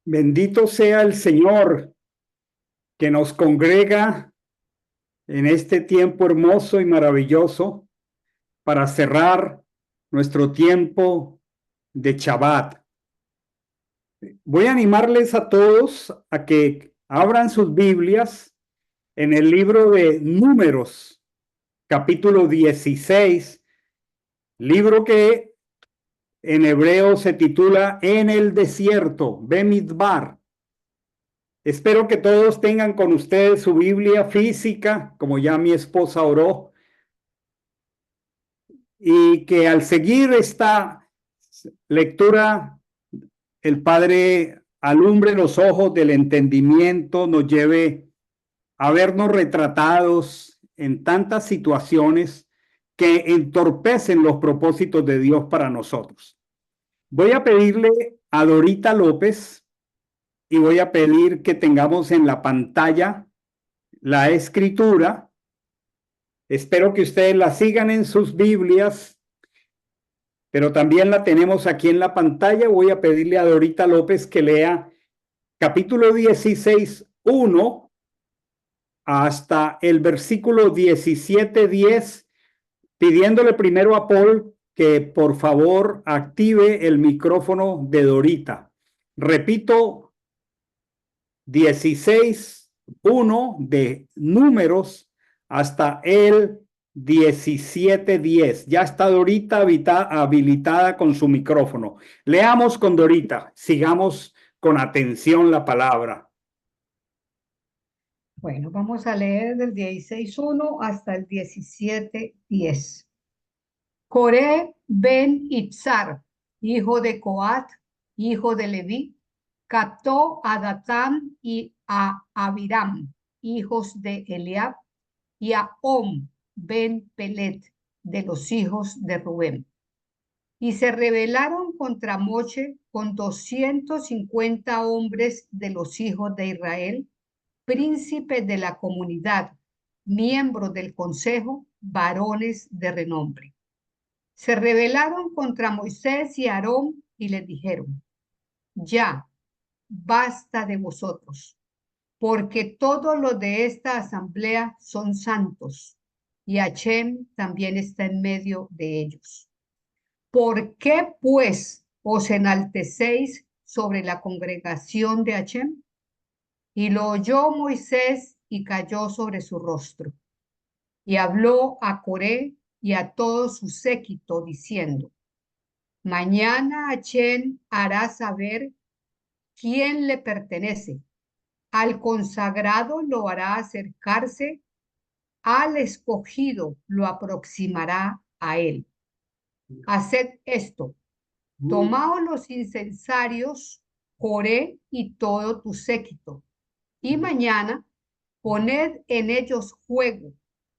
Bendito sea el Señor que nos congrega en este tiempo hermoso y maravilloso para cerrar nuestro tiempo de Shabbat. Voy a animarles a todos a que abran sus Biblias en el libro de Números, capítulo 16, libro que en hebreo se titula En el desierto, Bemidbar. Espero que todos tengan con ustedes su Biblia física, como ya mi esposa oró, y que al seguir esta lectura, el Padre alumbre los ojos del entendimiento, nos lleve a vernos retratados en tantas situaciones que entorpecen los propósitos de Dios para nosotros. Voy a pedirle a Dorita López y voy a pedir que tengamos en la pantalla la escritura. Espero que ustedes la sigan en sus Biblias, pero también la tenemos aquí en la pantalla. Voy a pedirle a Dorita López que lea capítulo 16, 1 hasta el versículo 17, 10, pidiéndole primero a Paul que por favor active el micrófono de Dorita. Repito, 16, 1 de Números hasta el 17:10. Ya está Dorita habilitada con su micrófono. Leamos con Dorita, sigamos con atención la palabra. Bueno, vamos a leer del 16:1 hasta el 17:10. Coré ben Itzar, hijo de Coat, hijo de Leví, captó a Datán y a Abiram, hijos de Eliab, y a Om ben Pelet, de los hijos de Rubén. Y se rebelaron contra Moche con 250 hombres de los hijos de Israel, príncipes de la comunidad, miembros del consejo, varones de renombre. Se rebelaron contra Moisés y Aarón y les dijeron: ya, basta de vosotros, porque todos los de esta asamblea son santos, y Hachem también está en medio de ellos. ¿Por qué, pues, os enaltecéis sobre la congregación de Hachem? Y lo oyó Moisés y cayó sobre su rostro. Y habló a Coré y a todo su séquito, diciendo: mañana Hachem hará saber quién le pertenece. Al consagrado lo hará acercarse, al escogido lo aproximará a él. Haced esto: tomaos los incensarios, Coré y todo tu séquito, y mañana poned en ellos fuego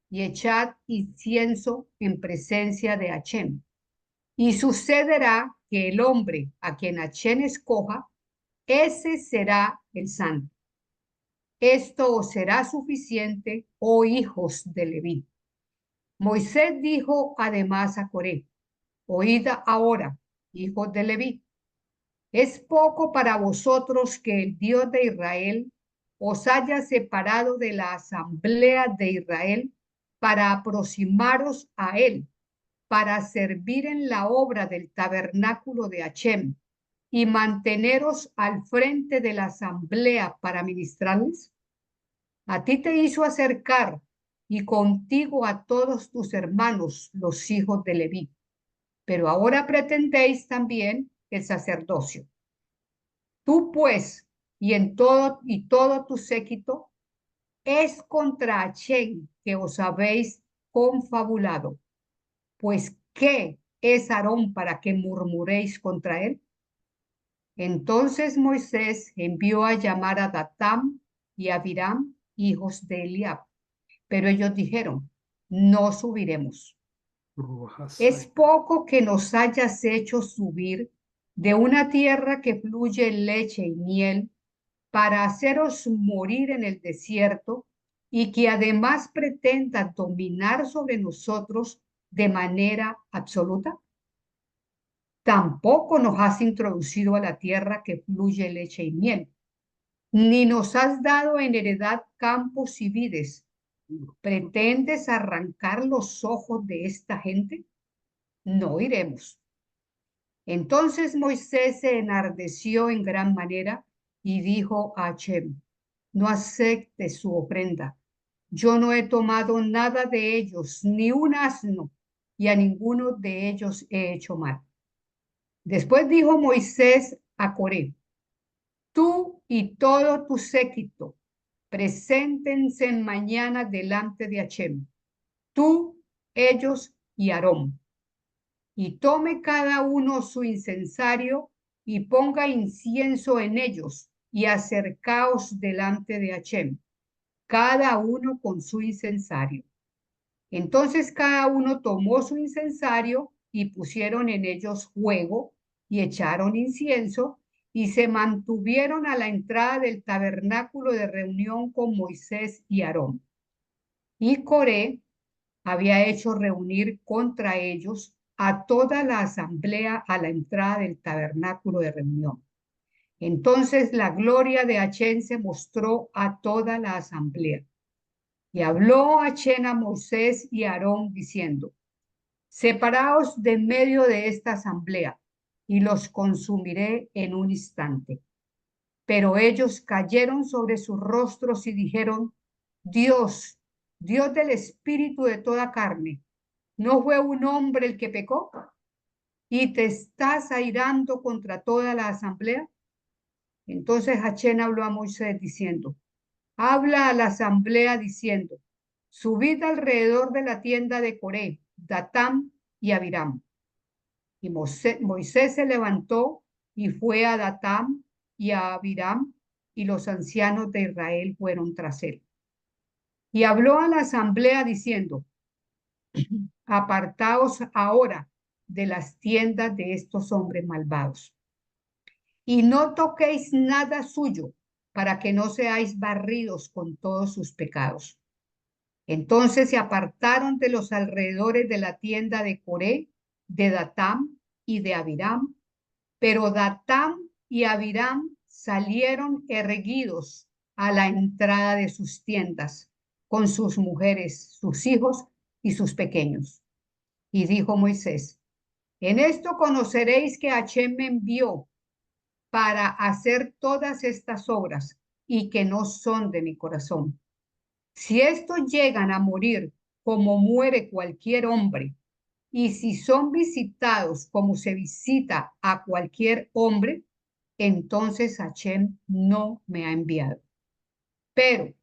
y echad incienso en presencia de Hachem. Y sucederá que el hombre a quien Hachem escoja, ese será el santo. Esto os será suficiente, oh hijos de Leví. Moisés dijo además a Coré: oíd ahora, hijos de Leví, es poco para vosotros que el Dios de Israel os haya separado de la asamblea de Israel para aproximaros a él, para servir en la obra del tabernáculo de Hachem y manteneros al frente de la asamblea para ministrarles. A ti te hizo acercar y contigo a todos tus hermanos, los hijos de Leví, pero ahora pretendéis también el sacerdocio. Tú pues y todo tu séquito es contra Hachem que os habéis confabulado. Pues ¿qué es Aarón para que murmuréis contra él? Entonces Moisés envió a llamar a Datán y a Abiram, hijos de Eliab, pero ellos dijeron: no subiremos. Es poco que nos hayas hecho subir de una tierra que fluye leche y miel para haceros morir en el desierto, y que además pretenda dominar sobre nosotros de manera absoluta. Tampoco nos has introducido a la tierra que fluye leche y miel, ni nos has dado en heredad campos y vides. ¿Pretendes arrancar los ojos de esta gente? No iremos. Entonces Moisés se enardeció en gran manera y dijo a Achem: no aceptes su ofrenda. Yo no he tomado nada de ellos, ni un asno, y a ninguno de ellos he hecho mal. Después dijo Moisés a Coré: tú y todo tu séquito, preséntense mañana delante de Achem, tú, ellos y Aarón, y tome cada uno su incensario y ponga incienso en ellos, y acercaos delante de Achem, cada uno con su incensario. Entonces cada uno tomó su incensario y pusieron en ellos fuego y echaron incienso y se mantuvieron a la entrada del tabernáculo de reunión con Moisés y Aarón. Y Coré había hecho reunir contra ellos a toda la asamblea a la entrada del tabernáculo de reunión. Entonces la gloria de Achén se mostró a toda la asamblea. Y habló Achén a Moisés y a Aarón diciendo: separaos de en medio de esta asamblea y los consumiré en un instante. Pero ellos cayeron sobre sus rostros y dijeron: Dios, Dios del espíritu de toda carne, ¿no fue un hombre el que pecó? ¿Y te estás airando contra toda la asamblea? Entonces Achén habló a Moisés diciendo: habla a la asamblea diciendo: subid alrededor de la tienda de Coré, Datán y Abiram. Y Moisés se levantó y fue a Datán y a Abiram, y los ancianos de Israel fueron tras él. Y habló a la asamblea diciendo: apartaos ahora de las tiendas de estos hombres malvados, y no toquéis nada suyo, para que no seáis barridos con todos sus pecados. Entonces se apartaron de los alrededores de la tienda de Coré, de Datán y de Abiram, pero Datán y Abiram salieron erguidos a la entrada de sus tiendas, con sus mujeres, sus hijos y sus pequeños. Y dijo Moisés: en esto conoceréis que Hashem me envió para hacer todas estas obras y que no son de mi corazón. Si estos llegan a morir como muere cualquier hombre, y si son visitados como se visita a cualquier hombre, entonces Hashem no me ha enviado. Pero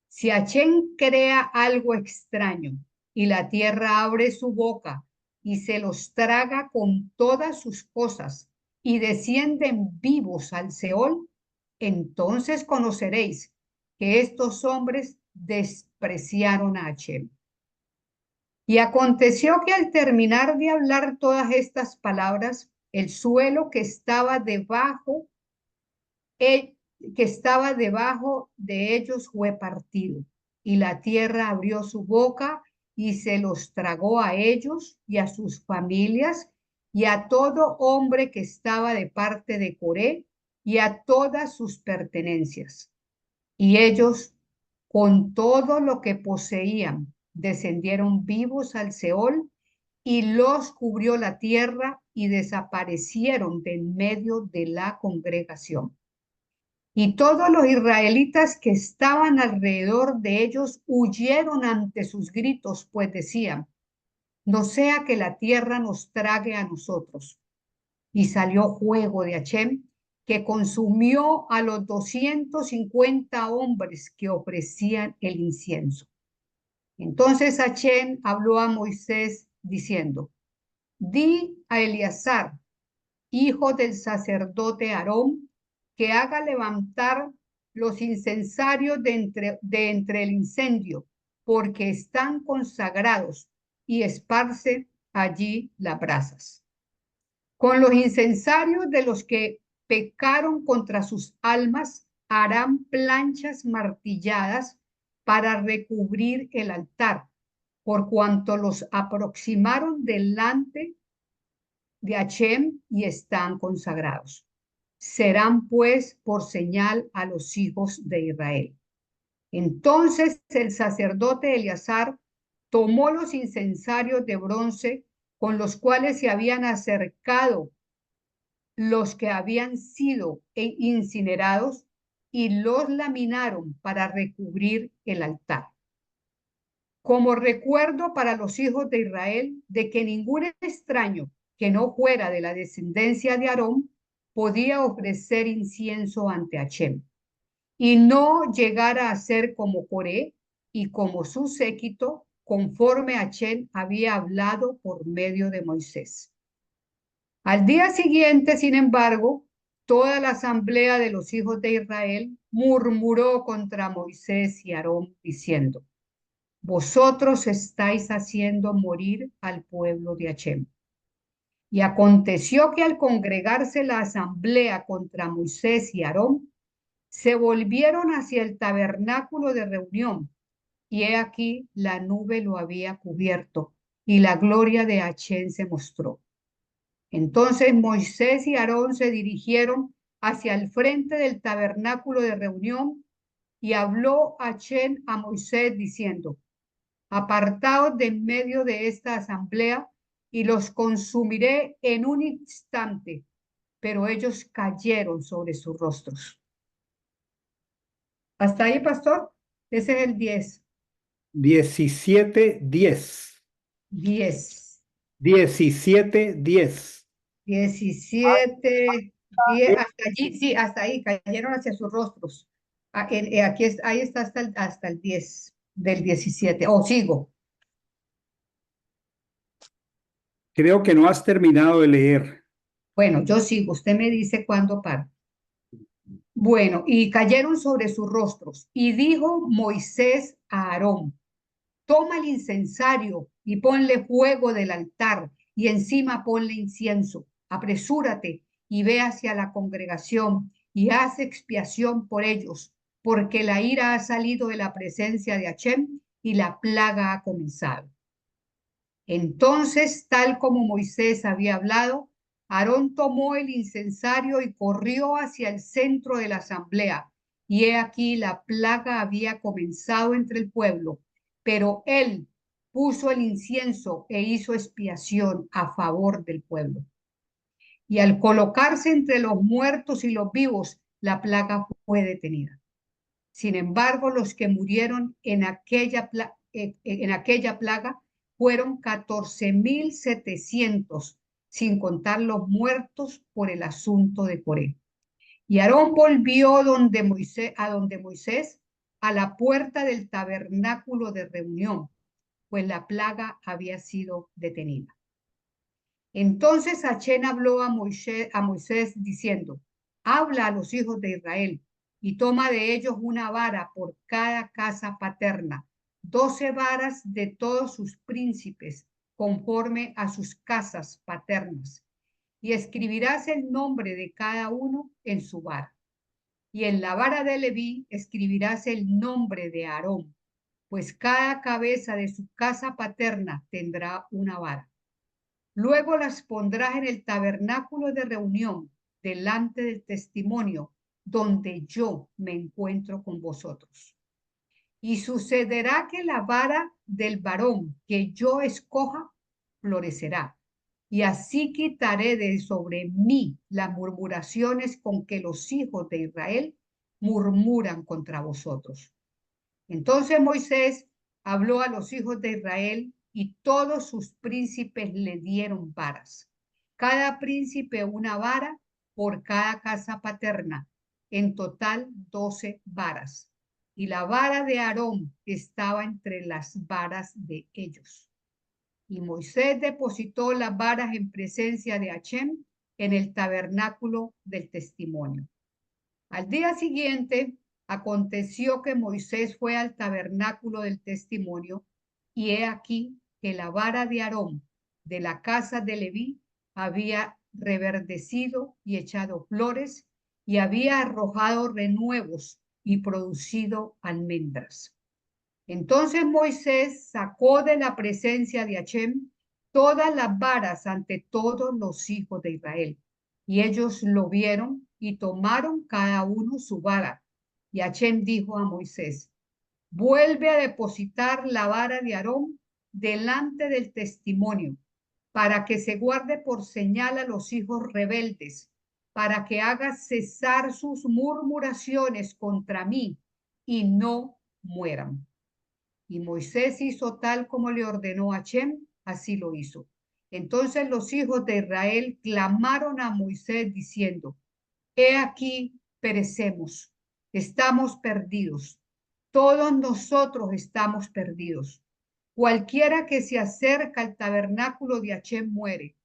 si Hashem crea algo extraño y la tierra abre su boca y se los traga con todas sus cosas y descienden vivos al Seol, entonces conoceréis que estos hombres despreciaron a Hashem. Y aconteció que al terminar de hablar todas estas palabras, el suelo que estaba debajo de ellos fue partido, y la tierra abrió su boca y se los tragó a ellos y a sus familias y a todo hombre que estaba de parte de Coré y a todas sus pertenencias. Y ellos, con todo lo que poseían, descendieron vivos al Seol, y los cubrió la tierra y desaparecieron de en medio de la congregación. Y todos los israelitas que estaban alrededor de ellos huyeron ante sus gritos, pues decían: no sea que la tierra nos trague a nosotros. Y salió fuego de Hashem, que consumió a los 250 hombres que ofrecían el incienso. Entonces Hashem habló a Moisés diciendo: di a Eleazar, hijo del sacerdote Aarón, que haga levantar los incensarios de entre el incendio, porque están consagrados, y esparce allí las brasas. Con los incensarios de los que pecaron contra sus almas, harán planchas martilladas para recubrir el altar, por cuanto los aproximaron delante de Hachem y están consagrados. Serán pues por señal a los hijos de Israel. Entonces el sacerdote Eleazar tomó los incensarios de bronce con los cuales se habían acercado los que habían sido incinerados y los laminaron para recubrir el altar. Como recuerdo para los hijos de Israel de que ningún extraño que no fuera de la descendencia de Aarón podía ofrecer incienso ante Hachem y no llegara a ser como Coré y como su séquito, conforme Hachem había hablado por medio de Moisés. Al día siguiente, sin embargo, toda la asamblea de los hijos de Israel murmuró contra Moisés y Aarón, diciendo: vosotros estáis haciendo morir al pueblo de Hachem. Y aconteció que al congregarse la asamblea contra Moisés y Aarón, se volvieron hacia el tabernáculo de reunión, y he aquí la nube lo había cubierto, y la gloria de Hachem se mostró. Entonces Moisés y Aarón se dirigieron hacia el frente del tabernáculo de reunión, y habló Hachem a Moisés diciendo: apartaos de en medio de esta asamblea, y los consumiré en un instante. Pero ellos cayeron sobre sus rostros. ¿Hasta ahí, pastor? Ese es el 10. 17:10. 10. 17:10. 17, 10, hasta allí, sí, hasta ahí, cayeron hacia sus rostros. Aquí ahí está hasta el 10 del 17. Oh, sigo. Creo que no has terminado de leer. Bueno, yo sigo. Usted me dice cuándo paro. Bueno, y cayeron sobre sus rostros. Y dijo Moisés a Aarón: toma el incensario y ponle fuego del altar, y encima ponle incienso. Apresúrate y ve hacia la congregación y haz expiación por ellos, porque la ira ha salido de la presencia de Hachem y la plaga ha comenzado. Entonces, tal como Moisés había hablado, Aarón tomó el incensario y corrió hacia el centro de la asamblea. Y he aquí la plaga había comenzado entre el pueblo, pero él puso el incienso e hizo expiación a favor del pueblo. Y al colocarse entre los muertos y los vivos, la plaga fue detenida. Sin embargo, los que murieron en aquella plaga fueron 14.700, sin contar los muertos por el asunto de Coré. Y Aarón volvió a donde Moisés, a la puerta del tabernáculo de reunión, pues la plaga había sido detenida. Entonces Hachem habló a Moisés diciendo: habla a los hijos de Israel y toma de ellos una vara por cada casa paterna, 12 varas de todos sus príncipes, conforme a sus casas paternas, y escribirás el nombre de cada uno en su vara. Y en la vara de Leví escribirás el nombre de Aarón, pues cada cabeza de su casa paterna tendrá una vara. Luego las pondrás en el tabernáculo de reunión, delante del testimonio, donde yo me encuentro con vosotros. Y sucederá que la vara del varón que yo escoja florecerá. Y así quitaré de sobre mí las murmuraciones con que los hijos de Israel murmuran contra vosotros. Entonces Moisés habló a los hijos de Israel y todos sus príncipes le dieron varas. Cada príncipe una vara por cada casa paterna, en total 12 varas. Y la vara de Aarón estaba entre las varas de ellos. Y Moisés depositó las varas en presencia de Hachem en el tabernáculo del testimonio. Al día siguiente, aconteció que Moisés fue al tabernáculo del testimonio, y he aquí que la vara de Aarón de la casa de Leví había reverdecido y echado flores, y había arrojado renuevos y producido almendras. Entonces Moisés sacó de la presencia de Hachem todas las varas ante todos los hijos de Israel. Y ellos lo vieron y tomaron cada uno su vara. Y Hashem dijo a Moisés, vuelve a depositar la vara de Aarón delante del testimonio, para que se guarde por señal a los hijos rebeldes, para que haga cesar sus murmuraciones contra mí y no mueran. Y Moisés hizo tal como le ordenó Hashem, así lo hizo. Entonces los hijos de Israel clamaron a Moisés diciendo, he aquí, perecemos, estamos perdidos, todos nosotros estamos perdidos. Cualquiera que se acerca al tabernáculo de Hashem muere.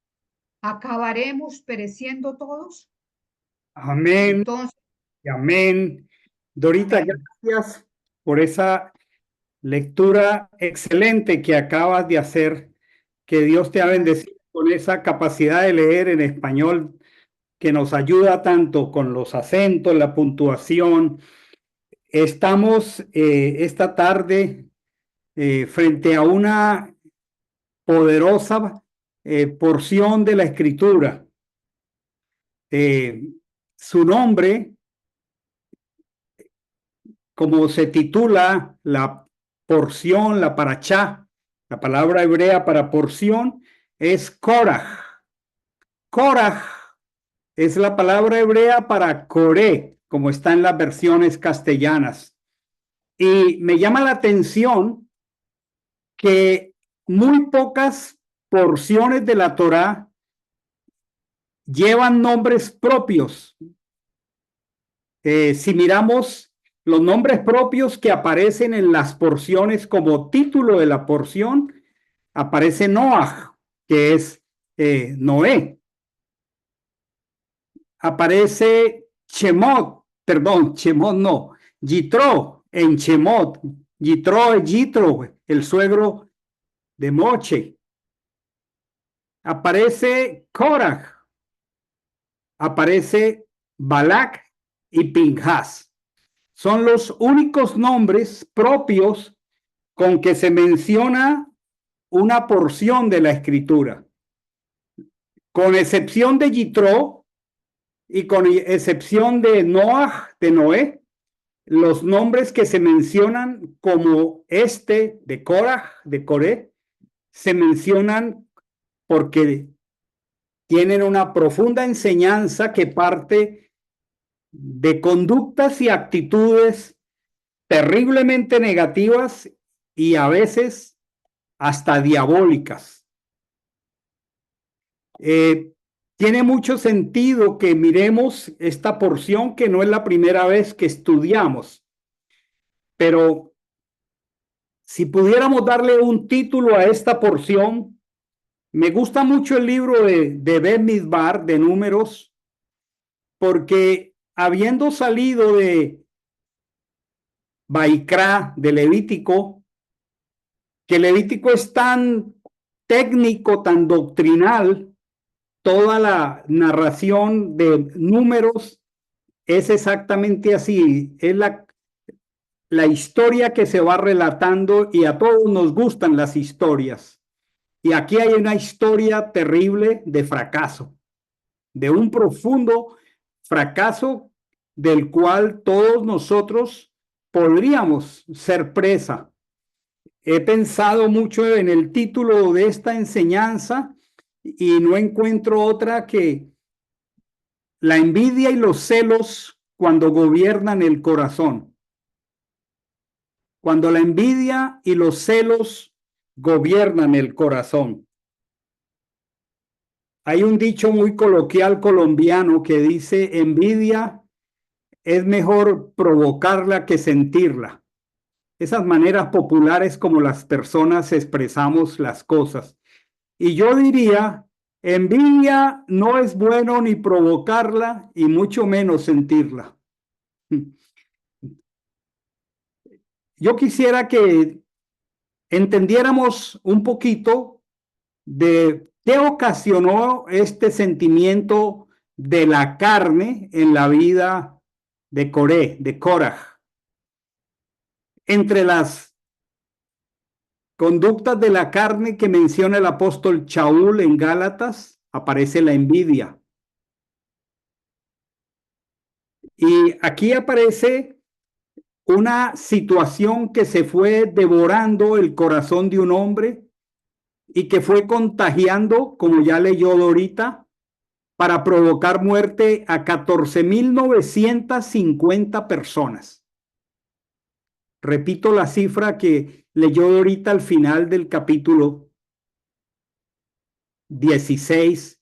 ¿Acabaremos pereciendo todos? Amén Entonces, y amén. Dorita, amén. gracias por esa lectura excelente que acabas de hacer. Que Dios te ha Gracias. bendecido con esa capacidad de leer en español que nos ayuda tanto con los acentos, la puntuación. Estamos esta tarde frente a una poderosa porción de la escritura. Su nombre, como se titula la porción, la parachá, la palabra hebrea para porción, es Korah. Korah es la palabra hebrea para Coré, como está en las versiones castellanas. Y me llama la atención que muy pocas porciones de la Torá llevan nombres propios. Si miramos los nombres propios que aparecen en las porciones como título de la porción, aparece Noah, que es Noé. Aparece Shemot, perdón, Shemot no, Yitro en Shemot. Yitro es Yitro, el suegro de Moche. Aparece Korah, aparece Balak y Pinhas. Son los únicos nombres propios con que se menciona una porción de la escritura. Con excepción de Yitro y con excepción de Noah, de Noé, los nombres que se mencionan como este de Korah, de Coré, se mencionan porque tienen una profunda enseñanza que parte de conductas y actitudes terriblemente negativas y a veces hasta diabólicas. Tiene mucho sentido que miremos esta porción que no es la primera vez que estudiamos, pero si pudiéramos darle un título a esta porción, me gusta mucho el libro de Ben-Midbar, de Números, porque habiendo salido de Baikra, de Levítico, que Levítico es tan técnico, tan doctrinal, toda la narración de Números es exactamente así, es la historia que se va relatando y a todos nos gustan las historias. Y aquí hay una historia terrible de fracaso, de un profundo fracaso del cual todos nosotros podríamos ser presa. He pensado mucho en el título de esta enseñanza y no encuentro otra que la envidia y los celos cuando gobiernan el corazón. Cuando la envidia y los celos gobiernan el corazón. Hay un dicho muy coloquial colombiano que dice, envidia es mejor provocarla que sentirla. Esas maneras populares como las personas expresamos las cosas. Y yo diría, envidia no es bueno ni provocarla y mucho menos sentirla. Yo quisiera que entendiéramos un poquito de qué ocasionó este sentimiento de la carne en la vida de Coré, de Korah. Entre las conductas de la carne que menciona el apóstol Shaul en Gálatas, aparece la envidia. Y aquí aparece una situación que se fue devorando el corazón de un hombre y que fue contagiando, como ya leyó Dorita, para provocar muerte a 14.950 personas. Repito la cifra que leyó Dorita al final del capítulo 16,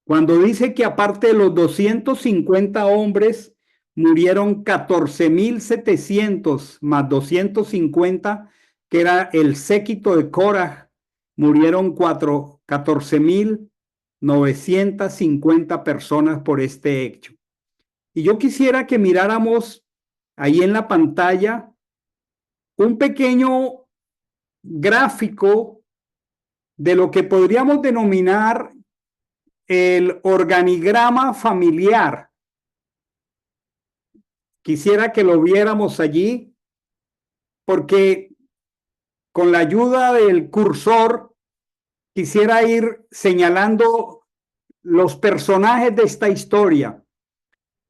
cuando dice que aparte de los 250 hombres, murieron 14.700 más 250, que era el séquito de Coraj, murieron 14.950 personas por este hecho. Y yo quisiera que miráramos ahí en la pantalla un pequeño gráfico de lo que podríamos denominar el organigrama familiar. Quisiera que lo viéramos allí, porque con la ayuda del cursor quisiera ir señalando los personajes de esta historia.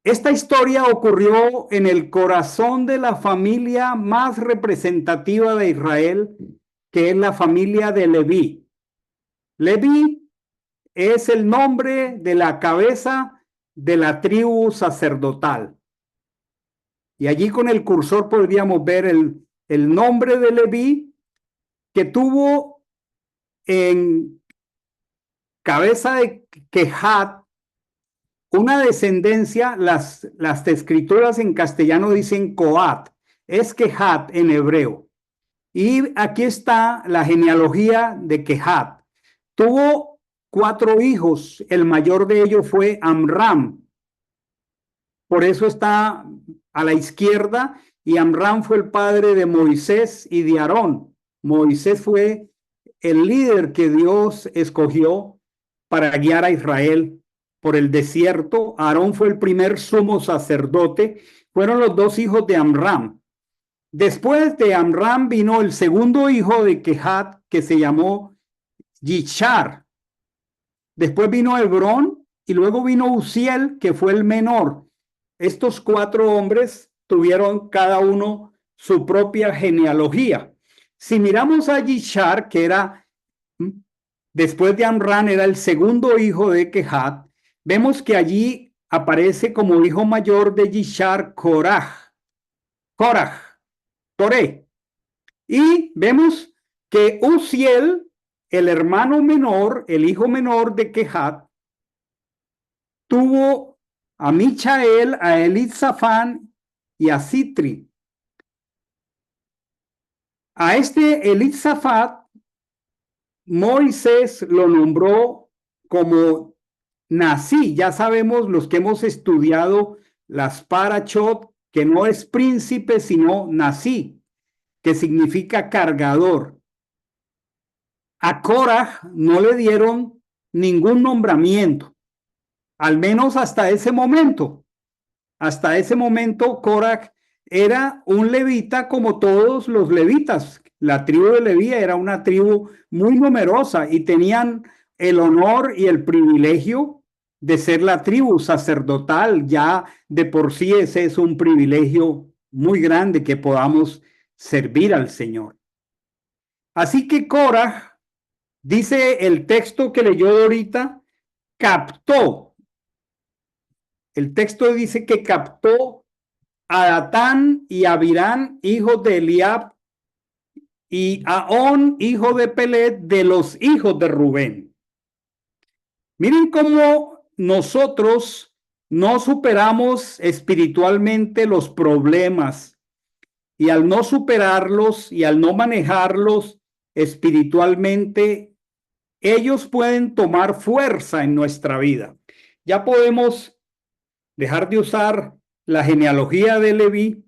Esta historia ocurrió en el corazón de la familia más representativa de Israel, que es la familia de Leví. Leví es el nombre de la cabeza de la tribu sacerdotal. Y allí con el cursor podríamos ver el nombre de Leví, que tuvo en cabeza de Kehat una descendencia. Las escrituras en castellano dicen Coat, es Kehat en hebreo. Y aquí está la genealogía de Kehat. Tuvo 4 hijos, el mayor de ellos fue Amram. Por eso está a la izquierda, y Amram fue el padre de Moisés y de Aarón. Moisés fue el líder que Dios escogió para guiar a Israel por el desierto. Aarón fue el primer sumo sacerdote. Fueron los 2 hijos de Amram. Después de Amram vino el segundo hijo de Kehat, que se llamó Yishar. Después vino Hebrón y luego vino Uziel, que fue el menor. Estos 4 hombres tuvieron cada uno su propia genealogía. Si miramos a Yishar, que era, después de Amram, era el segundo hijo de Kehat, vemos que allí aparece como hijo mayor de Yishar Coraj. Coré. Y vemos que Uziel, el hermano menor, el hijo menor de Kehat, tuvo a Michael, a Elizafán y a Sitri. A este Elizafat, Moisés lo nombró como Nasí. Ya sabemos los que hemos estudiado las Parachot, que no es príncipe, sino Nasí, que significa cargador. A Coraj no le dieron ningún nombramiento, al menos hasta ese momento. Hasta ese momento, Coraj era un levita como todos los levitas. La tribu de Leví era una tribu muy numerosa y tenían el honor y el privilegio de ser la tribu sacerdotal. Ya de por sí ese es un privilegio muy grande, que podamos servir al Señor. Así que Coraj, dice el texto que leyó ahorita, captó. El texto dice que captó a Datán y a Abirán, hijos de Eliab, y a On, hijo de Pelet, de los hijos de Rubén. Miren cómo nosotros no superamos espiritualmente los problemas, y al no superarlos y al no manejarlos espiritualmente, ellos pueden tomar fuerza en nuestra vida. Ya podemos dejar de usar la genealogía de Leví.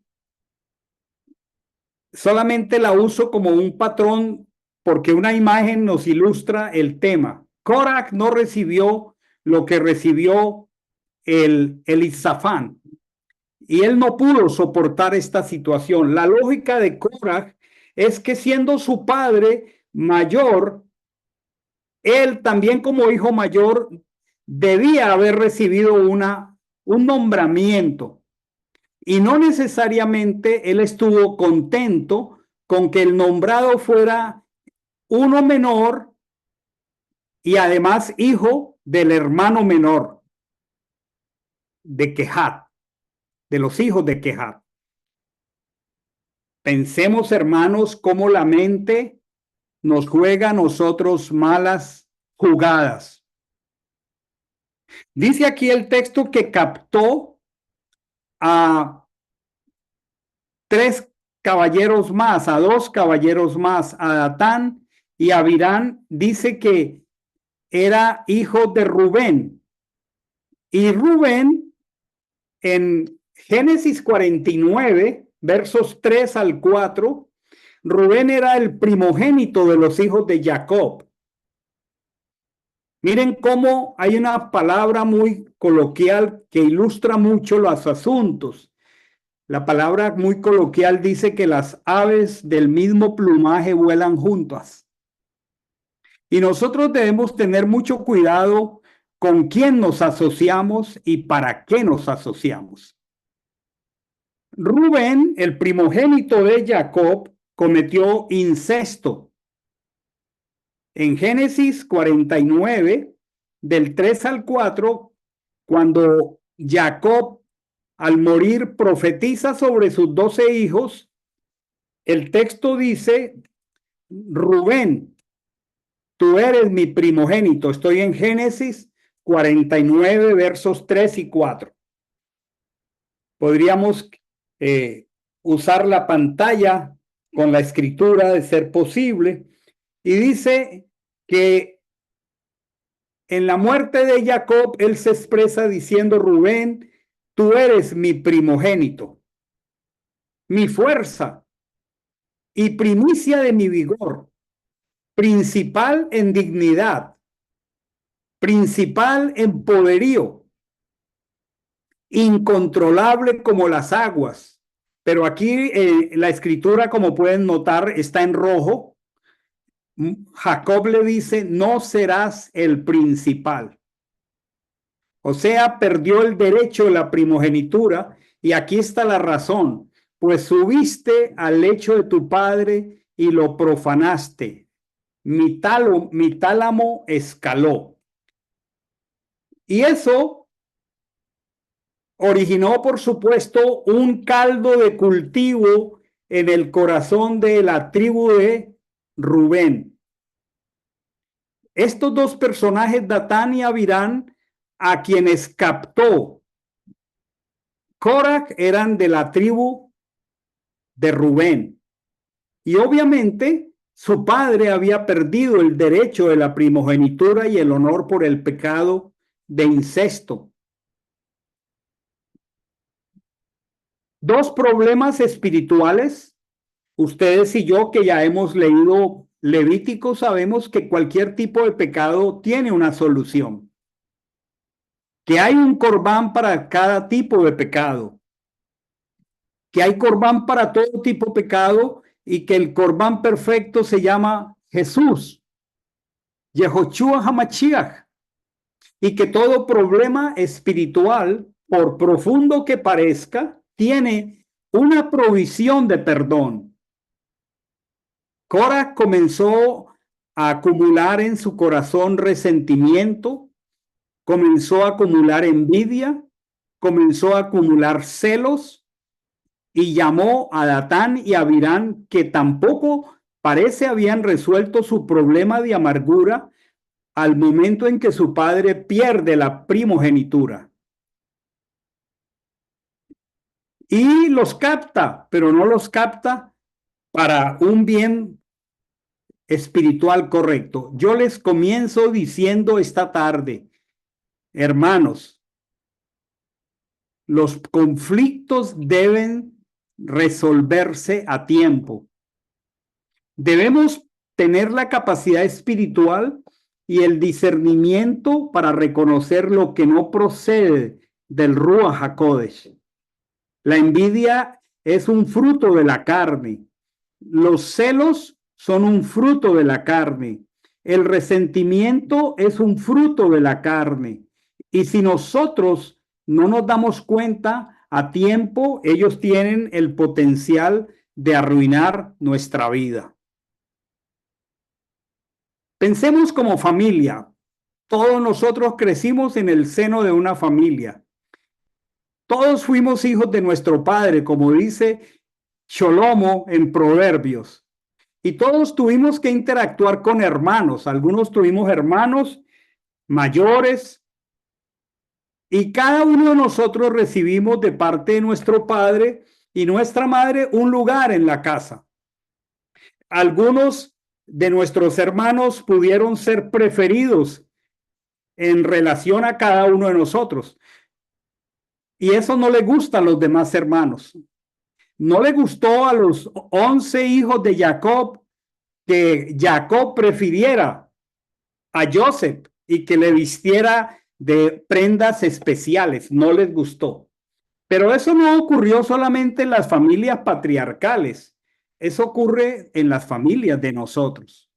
Solamente la uso como un patrón porque una imagen nos ilustra el tema. Coraj no recibió lo que recibió el Elizafán, y él no pudo soportar esta situación. La lógica de Coraj es que siendo su padre mayor, él también como hijo mayor debía haber recibido un nombramiento. Y no necesariamente él estuvo contento con que el nombrado fuera uno menor y además hijo del hermano menor de Quehat, de los hijos de Quehat. Pensemos, hermanos, cómo la mente nos juega a nosotros malas jugadas. Dice aquí el texto que captó a 3 caballeros más, a 2 caballeros más, a Datán y a Abirán. Dice que era hijo de Rubén. Y Rubén, en Génesis 49, versos 3 al 4, Rubén era el primogénito de los hijos de Jacob. Miren cómo hay una palabra muy coloquial que ilustra mucho los asuntos. La palabra muy coloquial dice que las aves del mismo plumaje vuelan juntas. Y nosotros debemos tener mucho cuidado con quién nos asociamos y para qué nos asociamos. Rubén, el primogénito de Jacob, cometió incesto. En Génesis 49, del 3 al 4, cuando Jacob al morir profetiza sobre sus 12 hijos, el texto dice, Rubén, tú eres mi primogénito. Estoy en Génesis 49, versos 3 y 4. Podríamos usar la pantalla con la escritura de ser posible. Y dice que en la muerte de Jacob, él se expresa diciendo, Rubén, tú eres mi primogénito, mi fuerza y primicia de mi vigor, principal en dignidad, principal en poderío, incontrolable como las aguas. Pero aquí la escritura, como pueden notar, está en rojo. Jacob le dice, no serás el principal. O sea, perdió el derecho de la primogenitura y aquí está la razón. Pues subiste al lecho de tu padre y lo profanaste. Mi tálamo escaló. Y eso originó, por supuesto, un caldo de cultivo en el corazón de la tribu de Rubén. Estos dos personajes, Datán y Abirán, a quienes captó Coraj, eran de la tribu de Rubén. Y obviamente su padre había perdido el derecho de la primogenitura y el honor por el pecado de incesto. Dos problemas espirituales. Ustedes y yo, que ya hemos leído Levítico, sabemos que cualquier tipo de pecado tiene una solución. Que hay un corbán para cada tipo de pecado. Que hay corbán para todo tipo de pecado y que el corbán perfecto se llama Jesús, Yehoshua HaMashiach, y que todo problema espiritual, por profundo que parezca, tiene una provisión de perdón. Cora comenzó a acumular en su corazón resentimiento, comenzó a acumular envidia, comenzó a acumular celos y llamó a Datán y a Abirán, que tampoco parece habían resuelto su problema de amargura al momento en que su padre pierde la primogenitura. Y los capta, pero no los capta para un bien espiritual correcto. Yo les comienzo diciendo esta tarde, hermanos, los conflictos deben resolverse a tiempo. Debemos tener la capacidad espiritual y el discernimiento para reconocer lo que no procede del Ruach HaKodesh. La envidia es un fruto de la carne Los celos son un fruto de la carne. El resentimiento es un fruto de la carne. Y si nosotros no nos damos cuenta a tiempo, ellos tienen el potencial de arruinar nuestra vida. Pensemos como familia. Todos nosotros crecimos en el seno de una familia. Todos fuimos hijos de nuestro padre, como dice Sholomo en Proverbios. Y todos tuvimos que interactuar con hermanos. Algunos tuvimos hermanos mayores y cada uno de nosotros recibimos de parte de nuestro padre y nuestra madre un lugar en la casa. Algunos de nuestros hermanos pudieron ser preferidos en relación a cada uno de nosotros. Y eso no le gusta a los demás hermanos. No le gustó a los 11 hijos de Jacob que Jacob prefiriera a Joseph y que le vistiera de prendas especiales. No les gustó. Pero eso no ocurrió solamente en las familias patriarcales. Eso ocurre en las familias de nosotros.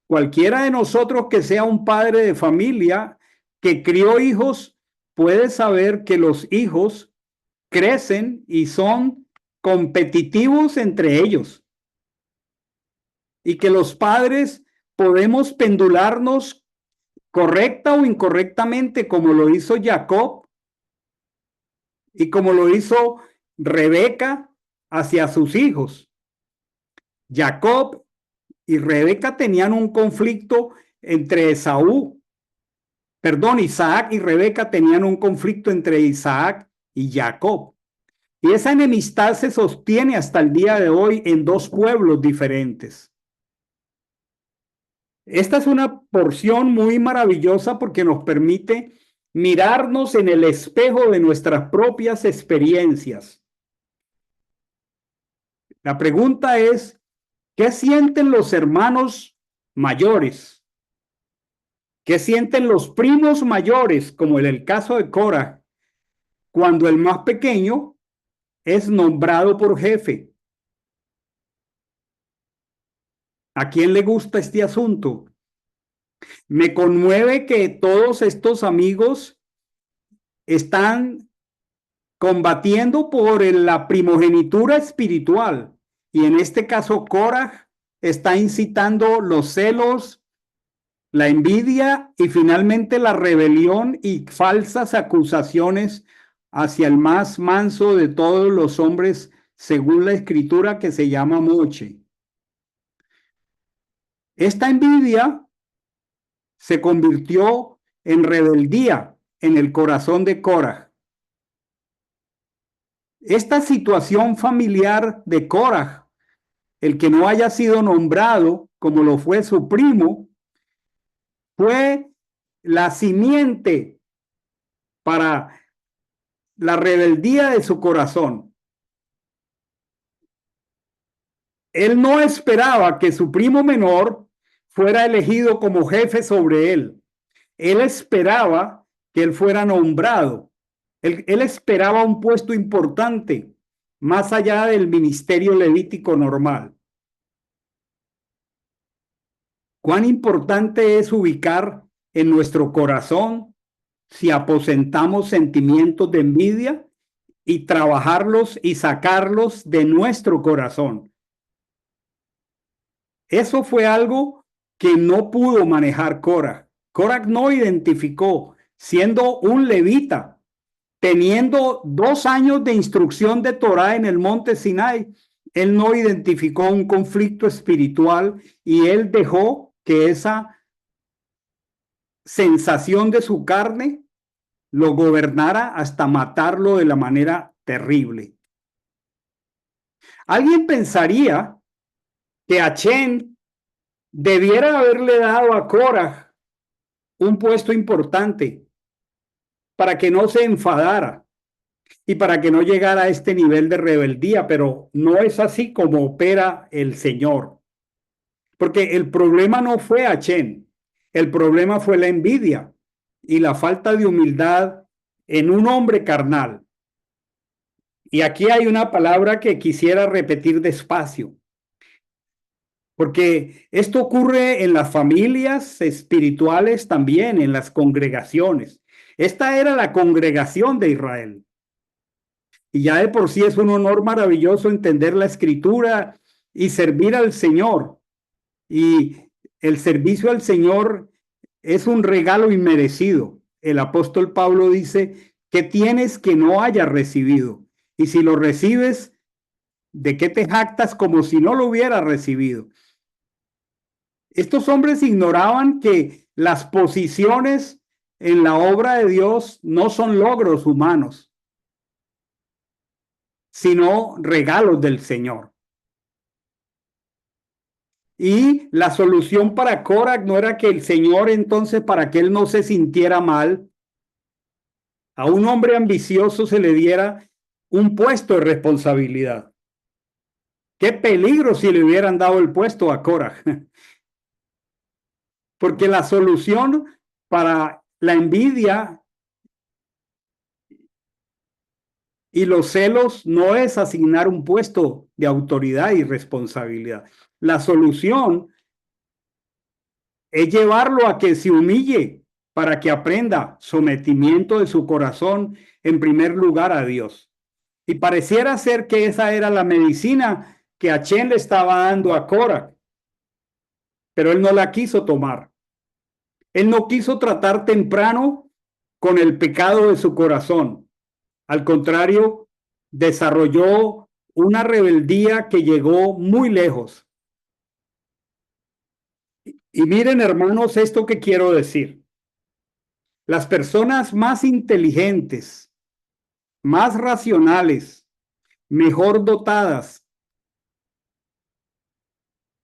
Cualquiera de nosotros que sea un padre de familia que crió hijos puede saber que los hijos crecen y son competitivos entre ellos y que los padres podemos pendularnos correcta o incorrectamente como lo hizo Jacob y como lo hizo Rebeca hacia sus hijos. Jacob y Rebeca tenían un conflicto entre Isaac y Rebeca tenían un conflicto entre Isaac y Jacob. Y esa enemistad se sostiene hasta el día de hoy en dos pueblos diferentes. Esta es una porción muy maravillosa porque nos permite mirarnos en el espejo de nuestras propias experiencias. La pregunta es, ¿qué sienten los hermanos mayores? ¿Qué sienten los primos mayores, como en el caso de Cora, cuando el más pequeño es nombrado por jefe? ¿A quién le gusta este asunto? Me conmueve que todos estos amigos están combatiendo por la primogenitura espiritual. Y en este caso, Korah está incitando los celos, la envidia y finalmente la rebelión y falsas acusaciones hacia el más manso de todos los hombres, según la escritura que se llama Moche. Esta envidia se convirtió en rebeldía en el corazón de Korah. Esta situación familiar de Korah, el que no haya sido nombrado como lo fue su primo, fue la simiente para la rebeldía de su corazón. Él no esperaba que su primo menor fuera elegido como jefe sobre él. Él esperaba que él fuera nombrado. Él esperaba un puesto importante, más allá del ministerio levítico normal. Cuán importante es ubicar en nuestro corazón si aposentamos sentimientos de envidia y trabajarlos y sacarlos de nuestro corazón. Eso fue algo que no pudo manejar Korah. Korah no identificó, siendo un levita, teniendo 2 años de instrucción de Torah en el monte Sinai, él no identificó un conflicto espiritual y él dejó que esa sensación de su carne lo gobernara hasta matarlo de la manera terrible. Alguien pensaría que Achén debiera haberle dado a Korah un puesto importante para que no se enfadara y para que no llegara a este nivel de rebeldía, pero no es así como opera el Señor. Porque el problema no fue Achén, el problema fue la envidia y la falta de humildad en un hombre carnal. Y aquí hay una palabra que quisiera repetir despacio. Porque esto ocurre en las familias espirituales también, en las congregaciones. Esta era la congregación de Israel. Y ya de por sí es un honor maravilloso entender la escritura y servir al Señor. Y el servicio al Señor es un regalo inmerecido. El apóstol Pablo dice que tienes que no hayas recibido. Y si lo recibes, ¿de qué te jactas como si no lo hubieras recibido? Estos hombres ignoraban que las posiciones en la obra de Dios no son logros humanos, sino regalos del Señor. Y la solución para Corac no era que el Señor entonces, para que él no se sintiera mal, a un hombre ambicioso se le diera un puesto de responsabilidad. Qué peligro si le hubieran dado el puesto a Corac. Porque la solución para la envidia y los celos no es asignar un puesto de autoridad y responsabilidad. La solución es llevarlo a que se humille para que aprenda sometimiento de su corazón en primer lugar a Dios. Y pareciera ser que esa era la medicina que Achén le estaba dando a Cora, pero él no la quiso tomar. Él no quiso tratar temprano con el pecado de su corazón. Al contrario, desarrolló una rebeldía que llegó muy lejos. Y miren, hermanos, esto que quiero decir. Las personas más inteligentes, más racionales, mejor dotadas,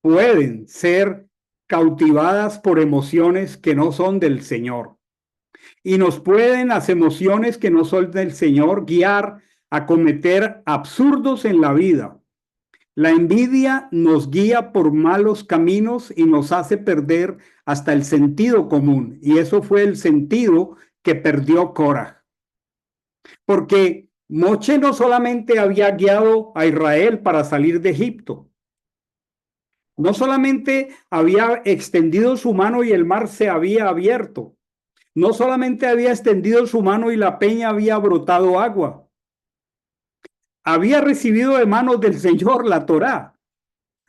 pueden ser cautivadas por emociones que no son del Señor. Y nos pueden las emociones que no son del Señor guiar a cometer absurdos en la vida. La envidia nos guía por malos caminos y nos hace perder hasta el sentido común. Y eso fue el sentido que perdió Cora. Porque Moche no solamente había guiado a Israel para salir de Egipto, no solamente había extendido su mano y el mar se había abierto, no solamente había extendido su mano y la peña había brotado agua, había recibido de manos del Señor la Torá.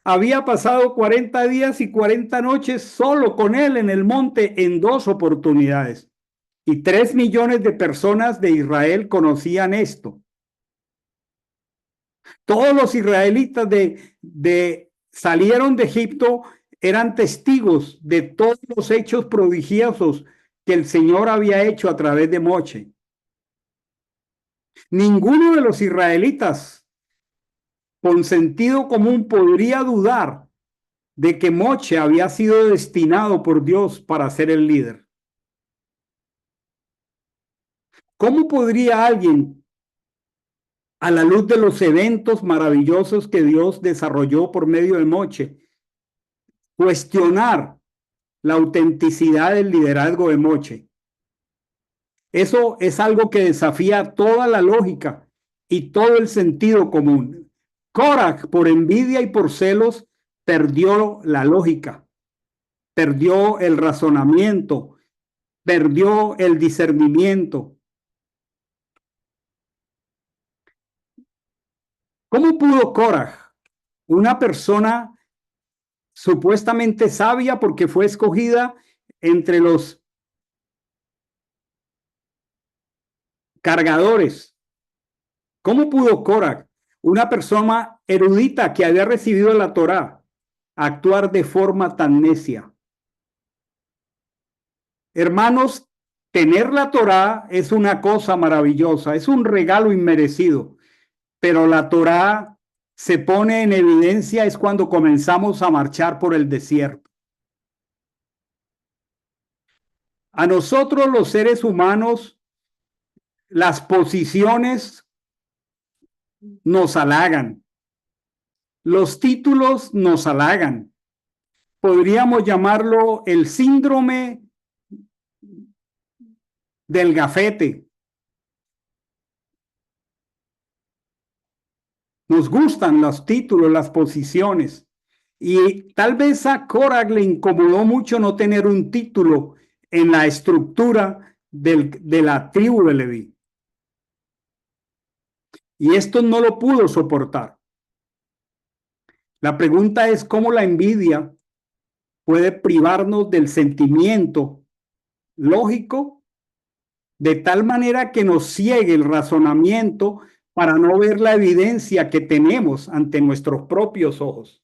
Había pasado 40 días y 40 noches solo con él en el monte en 2 oportunidades. Y 3 millones de personas de Israel conocían esto. Todos los israelitas salieron de Egipto, eran testigos de todos los hechos prodigiosos que el Señor había hecho a través de Moche. Ninguno de los israelitas con sentido común podría dudar de que Moche había sido destinado por Dios para ser el líder. ¿Cómo podría alguien, a la luz de los eventos maravillosos que Dios desarrolló por medio de Moche, cuestionar la autenticidad del liderazgo de Moche? Eso es algo que desafía toda la lógica y todo el sentido común. Korach, por envidia y por celos, perdió la lógica, perdió el razonamiento, perdió el discernimiento. ¿Cómo pudo Korach, una persona supuestamente sabia porque fue escogida entre los cargadores? ¿Cómo pudo Korach, una persona erudita que había recibido la Torá, actuar de forma tan necia? Hermanos, tener la Torá es una cosa maravillosa, es un regalo inmerecido, pero la Torá se pone en evidencia es cuando comenzamos a marchar por el desierto. A nosotros los seres humanos, las posiciones nos halagan, los títulos nos halagan. Podríamos llamarlo el síndrome del gafete. Nos gustan los títulos, las posiciones, Y tal vez a Korah le incomodó mucho no tener un título en la estructura de la tribu de Leví. Y esto no lo pudo soportar. La pregunta es cómo la envidia puede privarnos del sentimiento lógico de tal manera que nos ciegue el razonamiento para no ver la evidencia que tenemos ante nuestros propios ojos.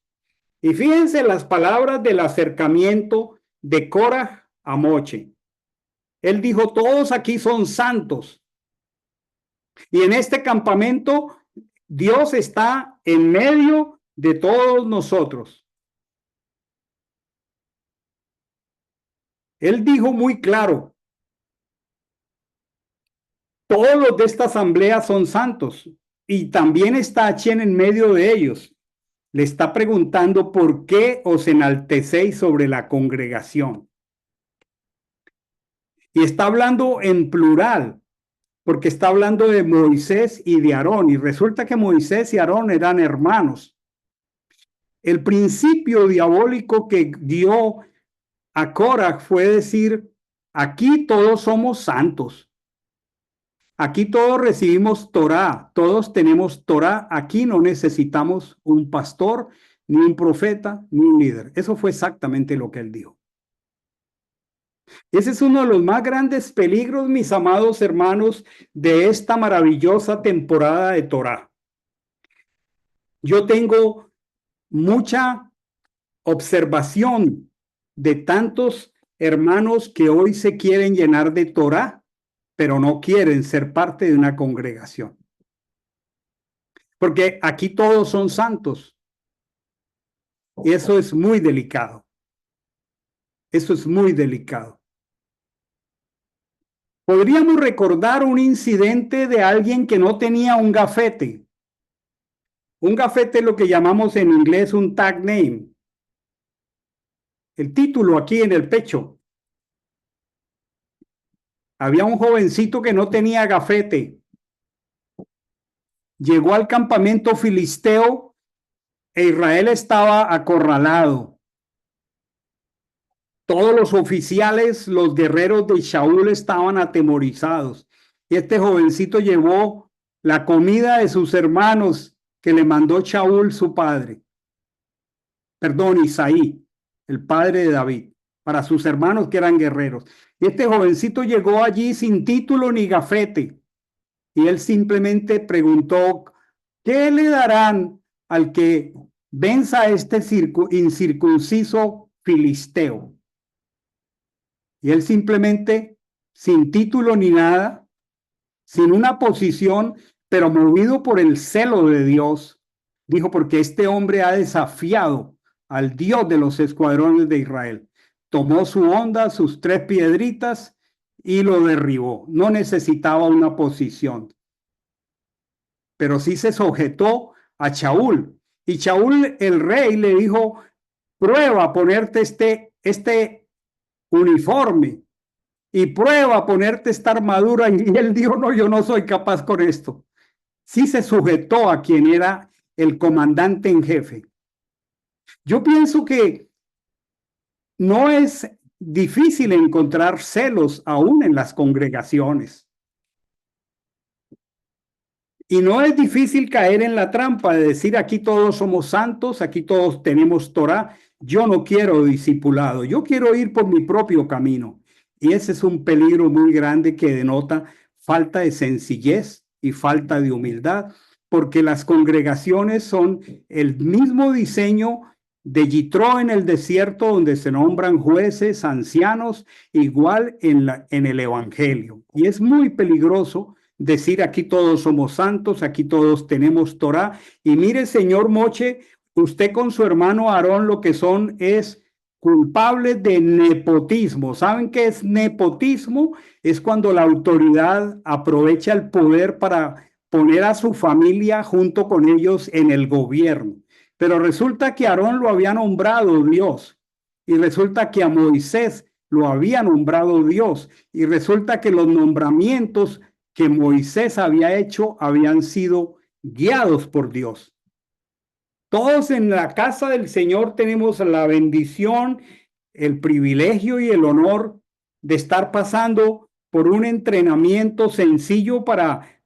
Y fíjense las palabras del acercamiento de Korah a Moche. Él dijo, todos aquí son santos. Y en este campamento Dios está en medio de todos nosotros. Él dijo muy claro, todos los de esta asamblea son santos y también está Achén en medio de ellos. Le está preguntando por qué os enaltecéis sobre la congregación. Y está hablando en plural, porque está hablando de Moisés y de Aarón. Y resulta que Moisés y Aarón eran hermanos. El principio diabólico que dio a Korah fue decir, aquí todos somos santos. Aquí todos recibimos Torá, todos tenemos Torá, aquí no necesitamos un pastor, ni un profeta, ni un líder. Eso fue exactamente lo que él dijo. Ese es uno de los más grandes peligros, mis amados hermanos, de esta maravillosa temporada de Torá. Yo tengo mucha observación de tantos hermanos que hoy se quieren llenar de Torá, pero no quieren ser parte de una congregación. Porque aquí todos son santos. Y eso es muy delicado. Eso es muy delicado. Podríamos recordar un incidente de alguien que no tenía un gafete. Un gafete es lo que llamamos en inglés un tag name. El título aquí en el pecho. Había un jovencito que no tenía gafete. Llegó al campamento filisteo e Israel estaba acorralado. Todos los oficiales, los guerreros de Shaul estaban atemorizados. Y este jovencito llevó la comida de sus hermanos que le mandó Shaul, su padre. Perdón, Isaí, el padre de David, para sus hermanos que eran guerreros. Y este jovencito llegó allí sin título ni gafete. Y él simplemente preguntó, ¿qué le darán al que venza a este incircunciso filisteo? Y él simplemente, sin título ni nada, sin una posición, pero movido por el celo de Dios, dijo, porque este hombre ha desafiado al Dios de los escuadrones de Israel. Tomó su honda, sus 3 piedritas y lo derribó. No necesitaba una posición, pero sí se sujetó a Shaul. Y Shaul, el rey, le dijo, prueba ponerte este uniforme y prueba ponerte esta armadura. Y él dijo, no, yo no soy capaz con esto. Sí se sujetó a quien era el comandante en jefe. Yo pienso que no es difícil encontrar celos aún en las congregaciones. Y no es difícil caer en la trampa de decir aquí todos somos santos, aquí todos tenemos Torá. Yo no quiero discipulado, yo quiero ir por mi propio camino. Y ese es un peligro muy grande que denota falta de sencillez y falta de humildad, porque las congregaciones son el mismo diseño de Yitro en el desierto, donde se nombran jueces, ancianos, igual en el Evangelio. Y es muy peligroso decir aquí todos somos santos, aquí todos tenemos Torá. Y mire, señor Moche, usted con su hermano Aarón lo que son es culpables de nepotismo. ¿Saben qué es nepotismo? Es cuando la autoridad aprovecha el poder para poner a su familia junto con ellos en el gobierno. Pero resulta que Aarón lo había nombrado Dios y resulta que a Moisés lo había nombrado Dios y resulta que los nombramientos que Moisés había hecho habían sido guiados por Dios. Todos en la casa del Señor tenemos la bendición, el privilegio y el honor de estar pasando por un entrenamiento sencillo para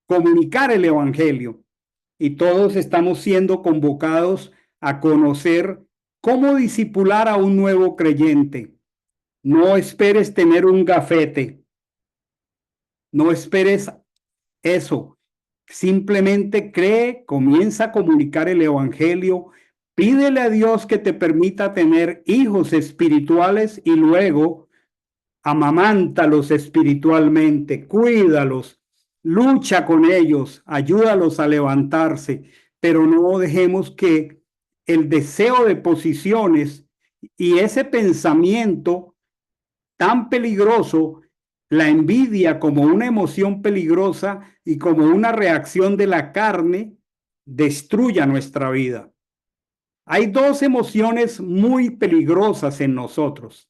comunicar el Evangelio. Y todos estamos siendo convocados a conocer cómo discipular a un nuevo creyente. No esperes tener un gafete, no esperes eso. Simplemente cree, comienza a comunicar el Evangelio, pídele a Dios que te permita tener hijos espirituales y luego amamántalos espiritualmente, cuídalos, lucha con ellos, ayúdalos a levantarse, pero no dejemos que el deseo de posiciones y ese pensamiento tan peligroso, la envidia como una emoción peligrosa y como una reacción de la carne, destruya nuestra vida. Hay dos emociones muy peligrosas en nosotros.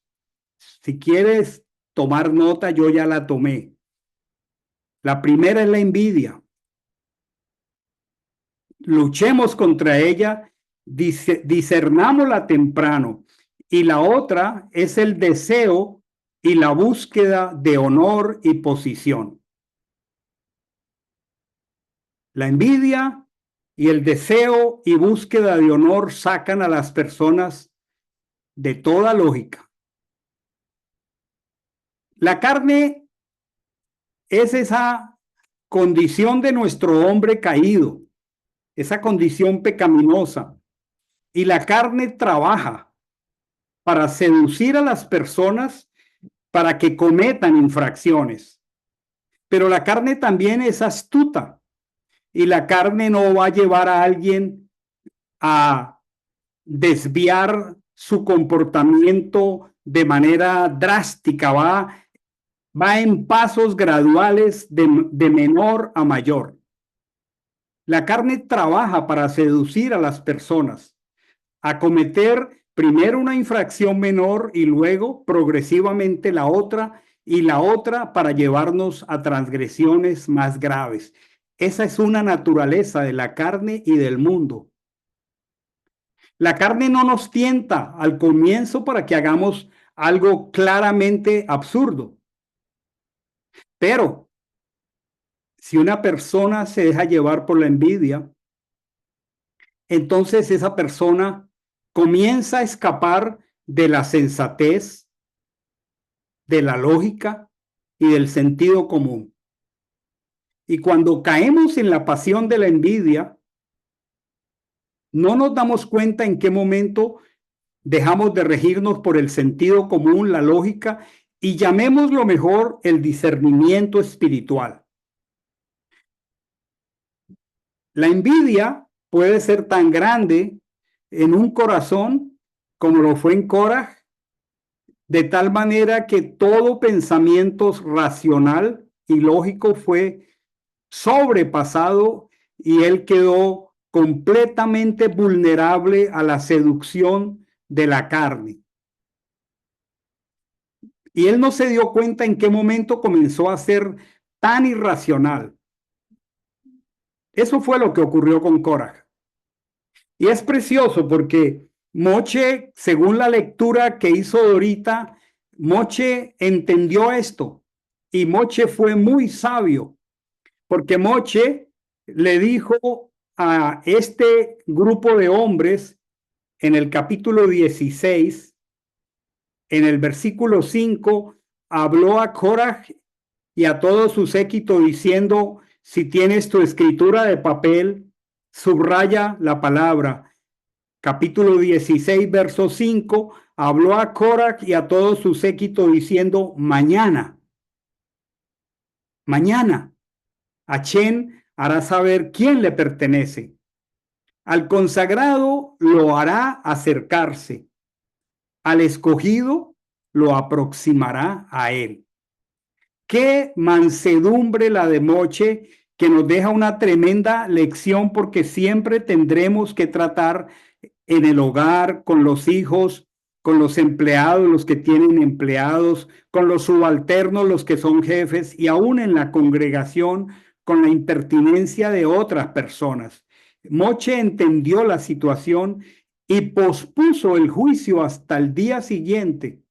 Si quieres tomar nota, yo ya la tomé. La primera es la envidia. Luchemos contra ella, discernámosla temprano. Y la otra es el deseo y la búsqueda de honor y posición. La envidia y el deseo y búsqueda de honor sacan a las personas de toda lógica. La carne es esa condición de nuestro hombre caído, esa condición pecaminosa. Y la carne trabaja para seducir a las personas para que cometan infracciones. Pero la carne también es astuta y la carne no va a llevar a alguien a desviar su comportamiento de manera drástica, va en pasos graduales de menor a mayor. La carne trabaja para seducir a las personas a cometer primero una infracción menor y luego progresivamente la otra y la otra para llevarnos a transgresiones más graves. Esa es una naturaleza de la carne y del mundo. La carne no nos tienta al comienzo para que hagamos algo claramente absurdo. Pero si una persona se deja llevar por la envidia, entonces esa persona comienza a escapar de la sensatez, de la lógica y del sentido común. Y cuando caemos en la pasión de la envidia, no nos damos cuenta en qué momento dejamos de regirnos por el sentido común, la lógica, y llamémoslo mejor el discernimiento espiritual. La envidia puede ser tan grande en un corazón como lo fue en Korah, de tal manera que todo pensamiento racional y lógico fue sobrepasado y él quedó completamente vulnerable a la seducción de la carne. Y él no se dio cuenta en qué momento comenzó a ser tan irracional. Eso fue lo que ocurrió con Korah. Y es precioso porque Moche, según la lectura que hizo Dorita, Moche entendió esto y Moche fue muy sabio porque Moche le dijo a este grupo de hombres en el capítulo 16, en el versículo 5, habló a Korah y a todo su séquito diciendo, si tienes tu escritura de papel, subraya la palabra. Capítulo 16, verso 5, habló a Korah y a todo su séquito diciendo, mañana, Achén hará saber quién le pertenece. Al consagrado lo hará acercarse, al escogido lo aproximará a él. Qué mansedumbre la de Moche, que nos deja una tremenda lección porque siempre tendremos que tratar en el hogar, con los hijos, con los empleados, los que tienen empleados, con los subalternos, los que son jefes, y aún en la congregación, con la impertinencia de otras personas. Moche entendió la situación y pospuso el juicio hasta el día siguiente.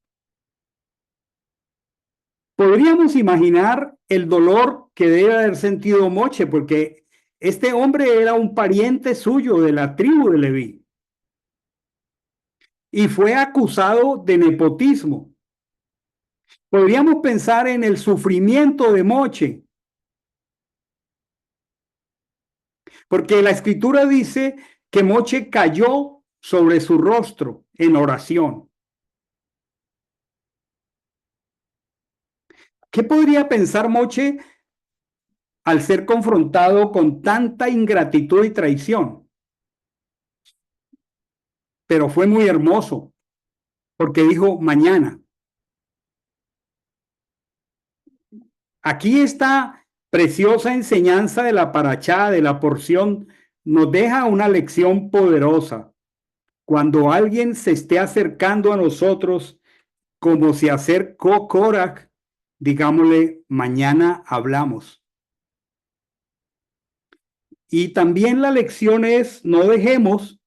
Podríamos imaginar el dolor que debe haber sentido Moche, porque este hombre era un pariente suyo de la tribu de Leví y fue acusado de nepotismo. Podríamos pensar en el sufrimiento de Moche, porque la escritura dice que Moche cayó sobre su rostro en oración. ¿Qué podría pensar Moche al ser confrontado con tanta ingratitud y traición? Pero fue muy hermoso, porque dijo mañana. Aquí esta preciosa enseñanza de la parachá, de la porción, nos deja una lección poderosa. Cuando alguien se esté acercando a nosotros, como se acercó Coraj, digámosle, mañana hablamos. Y también la lección es, no dejemos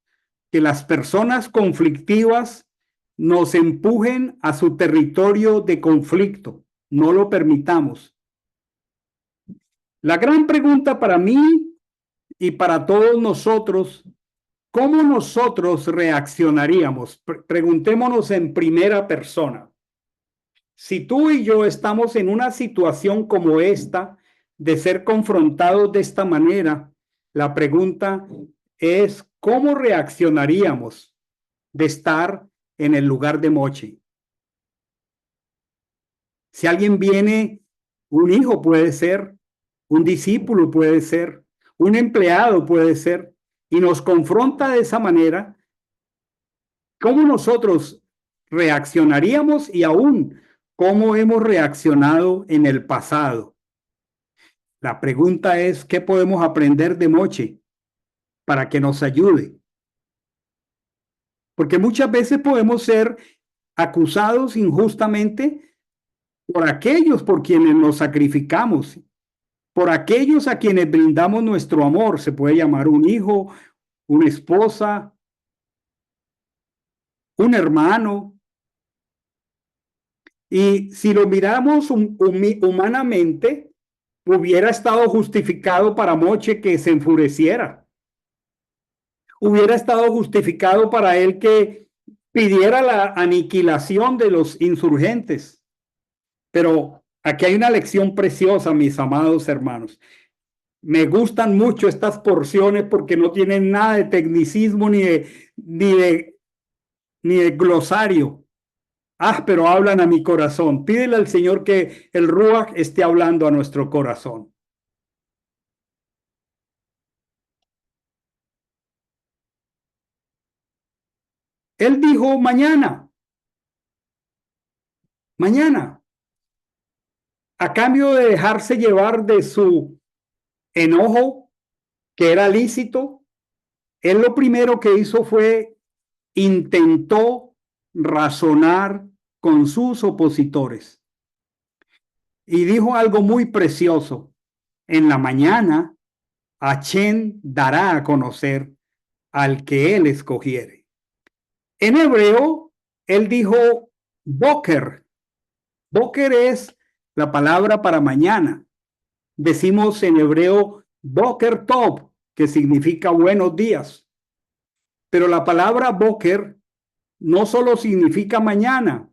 que las personas conflictivas nos empujen a su territorio de conflicto. No lo permitamos. La gran pregunta para mí y para todos nosotros, ¿cómo nosotros reaccionaríamos? Preguntémonos en primera persona. Si tú y yo estamos en una situación como esta, de ser confrontados de esta manera, la pregunta es, ¿cómo reaccionaríamos de estar en el lugar de Moche? Si alguien viene, un hijo puede ser, un discípulo puede ser, un empleado puede ser, y nos confronta de esa manera, ¿cómo nosotros reaccionaríamos y aún cómo hemos reaccionado en el pasado? La pregunta es, ¿qué podemos aprender de Moche para que nos ayude? Porque muchas veces podemos ser acusados injustamente por aquellos por quienes nos sacrificamos, por aquellos a quienes brindamos nuestro amor. Se puede llamar un hijo, una esposa, un hermano. Y si lo miramos humanamente, hubiera estado justificado para Moche que se enfureciera. Hubiera estado justificado para él que pidiera la aniquilación de los insurgentes. Pero aquí hay una lección preciosa, mis amados hermanos. Me gustan mucho estas porciones porque no tienen nada de tecnicismo ni de glosario. Ah, pero hablan a mi corazón. Pídele al Señor que el Ruach esté hablando a nuestro corazón. Él dijo mañana, mañana, a cambio de dejarse llevar de su enojo, que era lícito, él lo primero que hizo fue intentó razonar con sus opositores y dijo algo muy precioso. En la mañana, Achén dará a conocer al que él escogiere. En hebreo, él dijo Boker. Boker es la palabra para mañana. Decimos en hebreo Boker Tov, que significa buenos días. Pero la palabra Boker no solo significa mañana.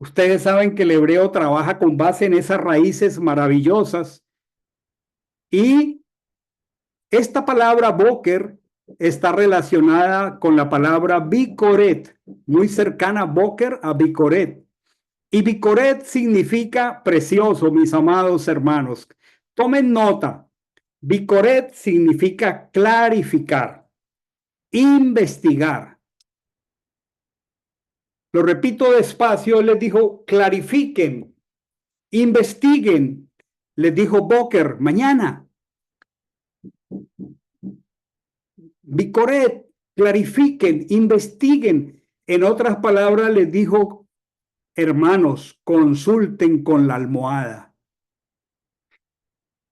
Ustedes saben que el hebreo trabaja con base en esas raíces maravillosas. Y esta palabra Boker está relacionada con la palabra Bikoret, muy cercana Boker a Bikoret. Y Bikoret significa precioso, mis amados hermanos. Tomen nota. Bikoret significa clarificar, investigar. Lo repito despacio, les dijo, clarifiquen, investiguen. Les dijo Boker, mañana. Bikoret, clarifiquen, investiguen. En otras palabras, les dijo, hermanos, consulten con la almohada.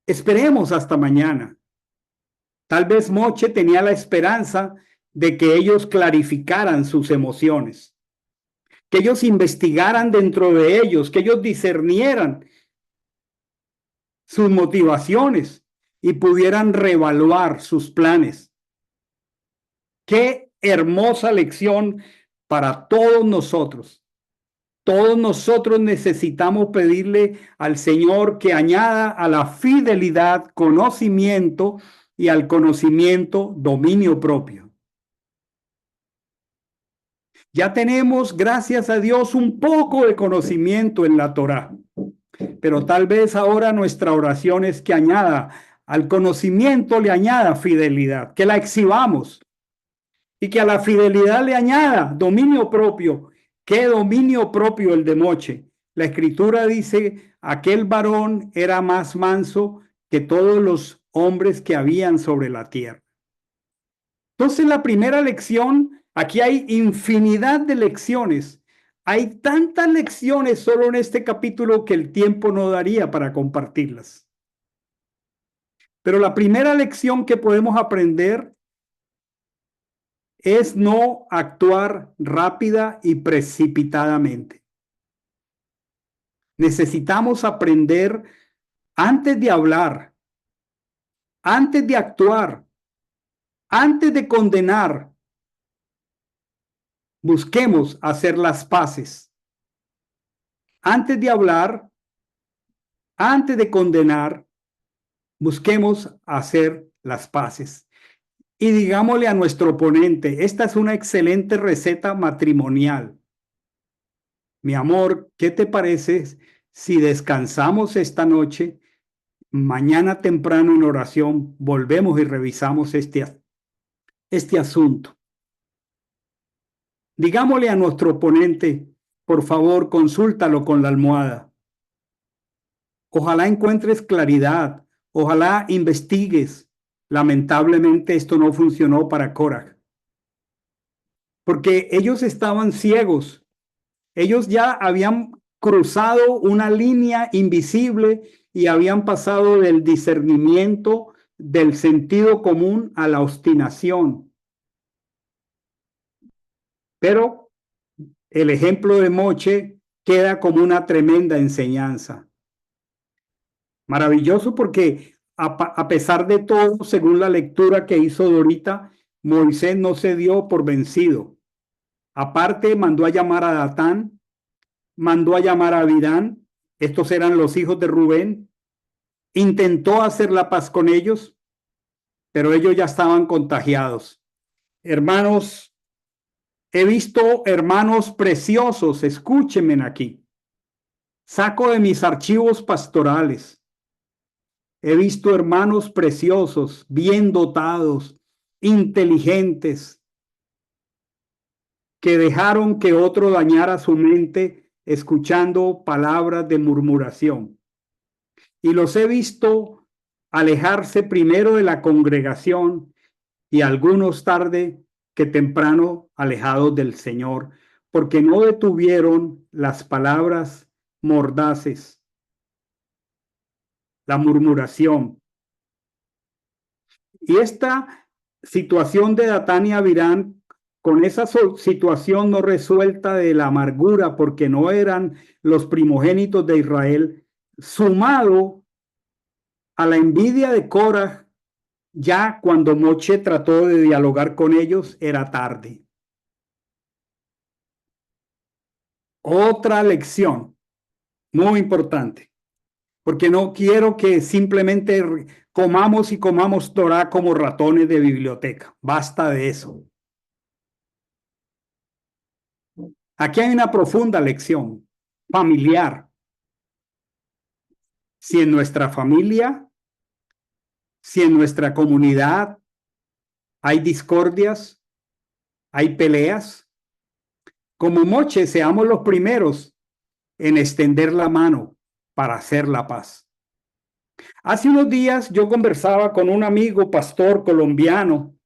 Esperemos hasta mañana. Tal vez Moche tenía la esperanza de que ellos clarificaran sus emociones, que ellos investigaran dentro de ellos, que ellos discernieran sus motivaciones y pudieran reevaluar sus planes. Qué hermosa lección para todos nosotros. Todos nosotros necesitamos pedirle al Señor que añada a la fidelidad conocimiento y al conocimiento dominio propio. Ya tenemos, gracias a Dios, un poco de conocimiento en la Torá, pero tal vez ahora nuestra oración es que añada al conocimiento, le añada fidelidad, que la exhibamos y que a la fidelidad le añada dominio propio. ¿Qué dominio propio el de Moche? La escritura dice, aquel varón era más manso que todos los hombres que habían sobre la tierra. Entonces, la primera lección, aquí hay infinidad de lecciones. Hay tantas lecciones solo en este capítulo que el tiempo no daría para compartirlas. Pero la primera lección que podemos aprender es no actuar rápida y precipitadamente. Necesitamos aprender antes de hablar, antes de actuar, antes de condenar. Busquemos hacer las paces. Antes de hablar, antes de condenar, busquemos hacer las paces. Y digámosle a nuestro oponente, esta es una excelente receta matrimonial. Mi amor, ¿qué te parece si descansamos esta noche? Mañana temprano en oración volvemos y revisamos este asunto. Digámosle a nuestro oponente, por favor, consúltalo con la almohada. Ojalá encuentres claridad, ojalá investigues. Lamentablemente esto no funcionó para Korah, porque ellos estaban ciegos. Ellos ya habían cruzado una línea invisible y habían pasado del discernimiento del sentido común a la obstinación. Pero el ejemplo de Moche queda como una tremenda enseñanza. Maravilloso porque a pesar de todo, según la lectura que hizo Dorita, Moisés no se dio por vencido. Aparte, mandó a llamar a Datán, mandó a llamar a Abirán, estos eran los hijos de Rubén, intentó hacer la paz con ellos, pero ellos ya estaban contagiados. Hermanos, he visto hermanos preciosos, escúchenme aquí. Saco de mis archivos pastorales. He visto hermanos preciosos, bien dotados, inteligentes, que dejaron que otro dañara su mente escuchando palabras de murmuración. Y los he visto alejarse primero de la congregación y algunos tarde que temprano alejados del Señor, porque no detuvieron las palabras mordaces, la murmuración. Y esta situación de Datán y Abirán, con esa situación no resuelta de la amargura, porque no eran los primogénitos de Israel, sumado a la envidia de Korah, ya cuando Moche trató de dialogar con ellos, era tarde. Otra lección muy importante, porque no quiero que simplemente comamos y comamos Torah como ratones de biblioteca. Basta de eso. Aquí hay una profunda lección familiar. Si en nuestra familia, si en nuestra comunidad hay discordias, hay peleas, como Moche seamos los primeros en extender la mano para hacer la paz. Hace unos días yo conversaba con un amigo pastor colombiano,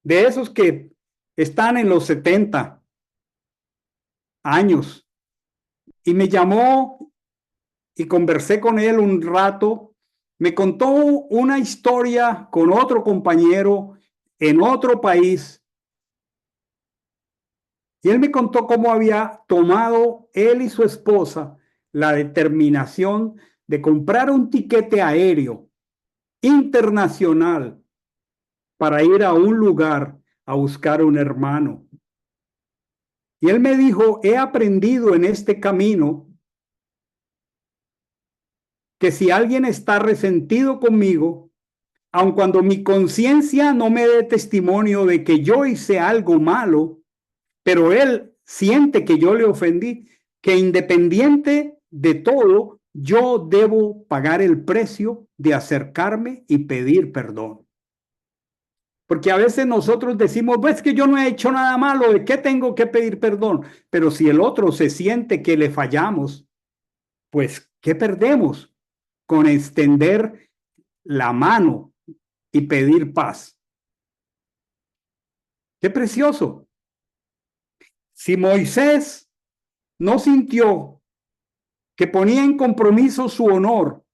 de esos que están en los 70 años, y me llamó y conversé con él un rato me contó una historia con otro compañero en otro país. Y él me contó cómo había tomado él y su esposa la determinación de comprar un tiquete aéreo internacional para ir a un lugar a buscar un hermano. Y él me dijo, he aprendido en este camino que si alguien está resentido conmigo, aun cuando mi conciencia no me dé testimonio de que yo hice algo malo, pero él siente que yo le ofendí, que independiente de todo, yo debo pagar el precio de acercarme y pedir perdón. Porque a veces nosotros decimos, pues que yo no he hecho nada malo, ¿de qué tengo que pedir perdón? Pero si el otro se siente que le fallamos, pues, ¿qué perdemos con extender la mano y pedir paz? ¡Qué precioso! Si Moisés no sintió que ponía en compromiso su honor,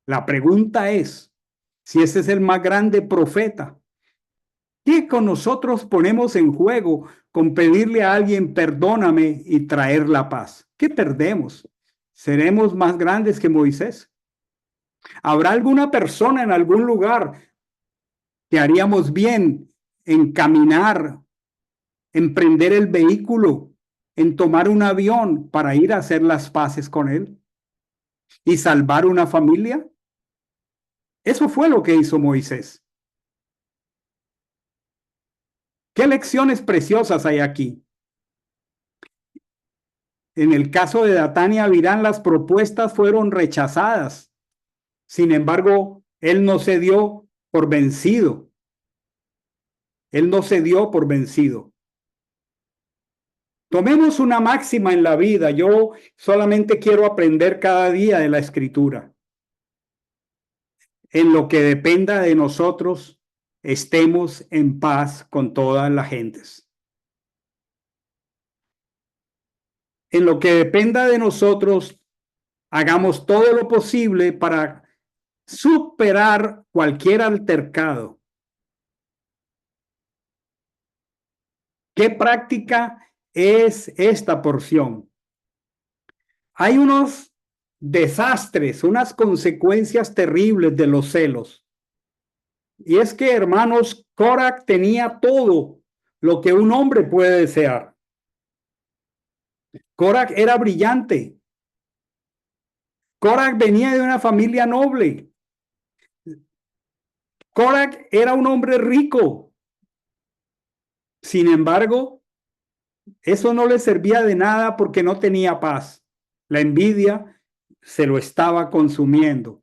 la pregunta es si ese es el más grande profeta. ¿Qué con nosotros ponemos en juego con pedirle a alguien perdóname y traer la paz? ¿Qué perdemos? ¿Seremos más grandes que Moisés? ¿Habrá alguna persona en algún lugar que haríamos bien en caminar, en prender el vehículo, en tomar un avión para ir a hacer las paces con él y salvar una familia? Eso fue lo que hizo Moisés. ¿Qué lecciones preciosas hay aquí? En el caso de Datán y Abirán, las propuestas fueron rechazadas. Sin embargo, él no se dio por vencido. Él no se dio por vencido. Tomemos una máxima en la vida. Yo solamente quiero aprender cada día de la Escritura. En lo que dependa de nosotros, estemos en paz con todas las gentes. En lo que dependa de nosotros, hagamos todo lo posible para superar cualquier altercado. ¿Qué práctica es esta porción? Hay unos desastres, unas consecuencias terribles de los celos. Y es que, hermanos, Coraj tenía todo lo que un hombre puede desear. Coraj era brillante. Coraj venía de una familia noble. Coraj era un hombre rico. Sin embargo, eso no le servía de nada porque no tenía paz. La envidia se lo estaba consumiendo.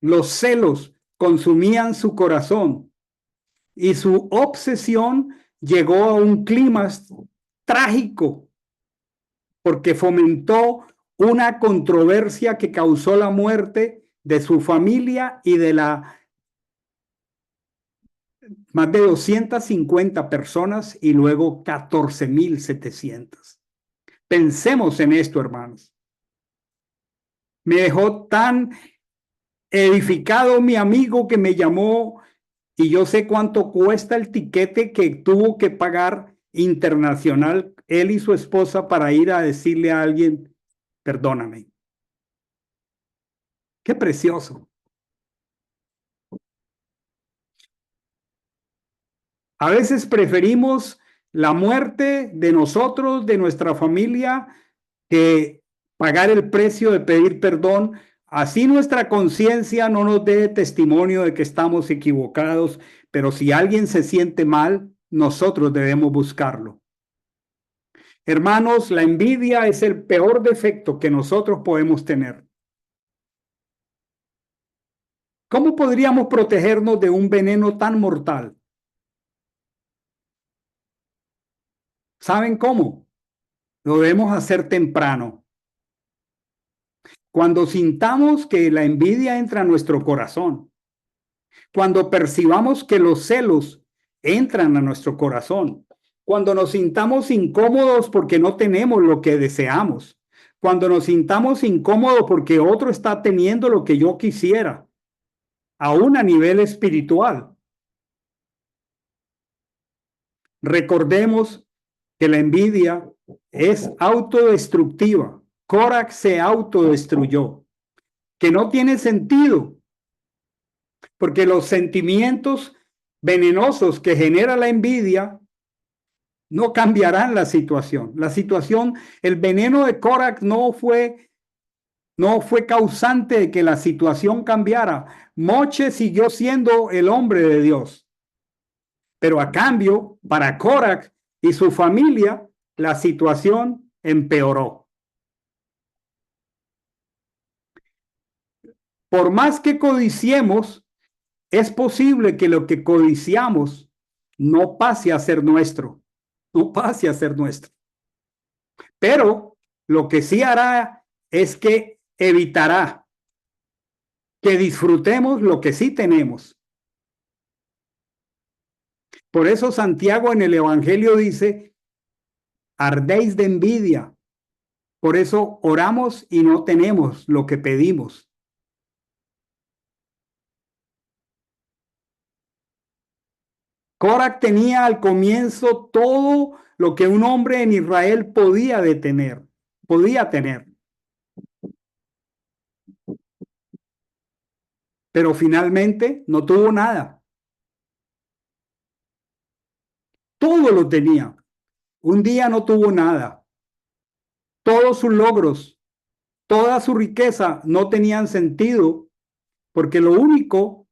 Los celos consumían su corazón y su obsesión llegó a un clima trágico porque fomentó una controversia que causó la muerte de su familia y de más de 250 personas y luego 14.700. Pensemos en esto, hermanos. Me dejó tan edificado mi amigo que me llamó y yo sé cuánto cuesta el tiquete que tuvo que pagar internacional él y su esposa para ir a decirle a alguien, perdóname. Qué precioso. A veces preferimos la muerte de nosotros, de nuestra familia, que pagar el precio de pedir perdón. Así nuestra conciencia no nos dé testimonio de que estamos equivocados, pero si alguien se siente mal, nosotros debemos buscarlo. Hermanos, la envidia es el peor defecto que nosotros podemos tener. ¿Cómo podríamos protegernos de un veneno tan mortal? ¿Saben cómo? Lo debemos hacer temprano. Cuando sintamos que la envidia entra a nuestro corazón, cuando percibamos que los celos entran a nuestro corazón, cuando nos sintamos incómodos porque no tenemos lo que deseamos, cuando nos sintamos incómodos porque otro está teniendo lo que yo quisiera, aún a nivel espiritual. Recordemos que la envidia es autodestructiva. Korach se autodestruyó, que no tiene sentido, porque los sentimientos venenosos que genera la envidia no cambiarán la situación. La situación, el veneno de Korach no fue causante de que la situación cambiara. Moche siguió siendo el hombre de Dios. Pero a cambio, para Korach y su familia, la situación empeoró. Por más que codiciemos, es posible que lo que codiciamos no pase a ser nuestro, no pase a ser nuestro. Pero lo que sí hará es que evitará que disfrutemos lo que sí tenemos. Por eso Santiago en el Evangelio dice, ardéis de envidia. Por eso oramos y no tenemos lo que pedimos. Korach tenía al comienzo todo lo que un hombre en Israel podía tener. Pero finalmente no tuvo nada. Todo lo tenía. Un día no tuvo nada. Todos sus logros, toda su riqueza no tenían sentido, porque lo único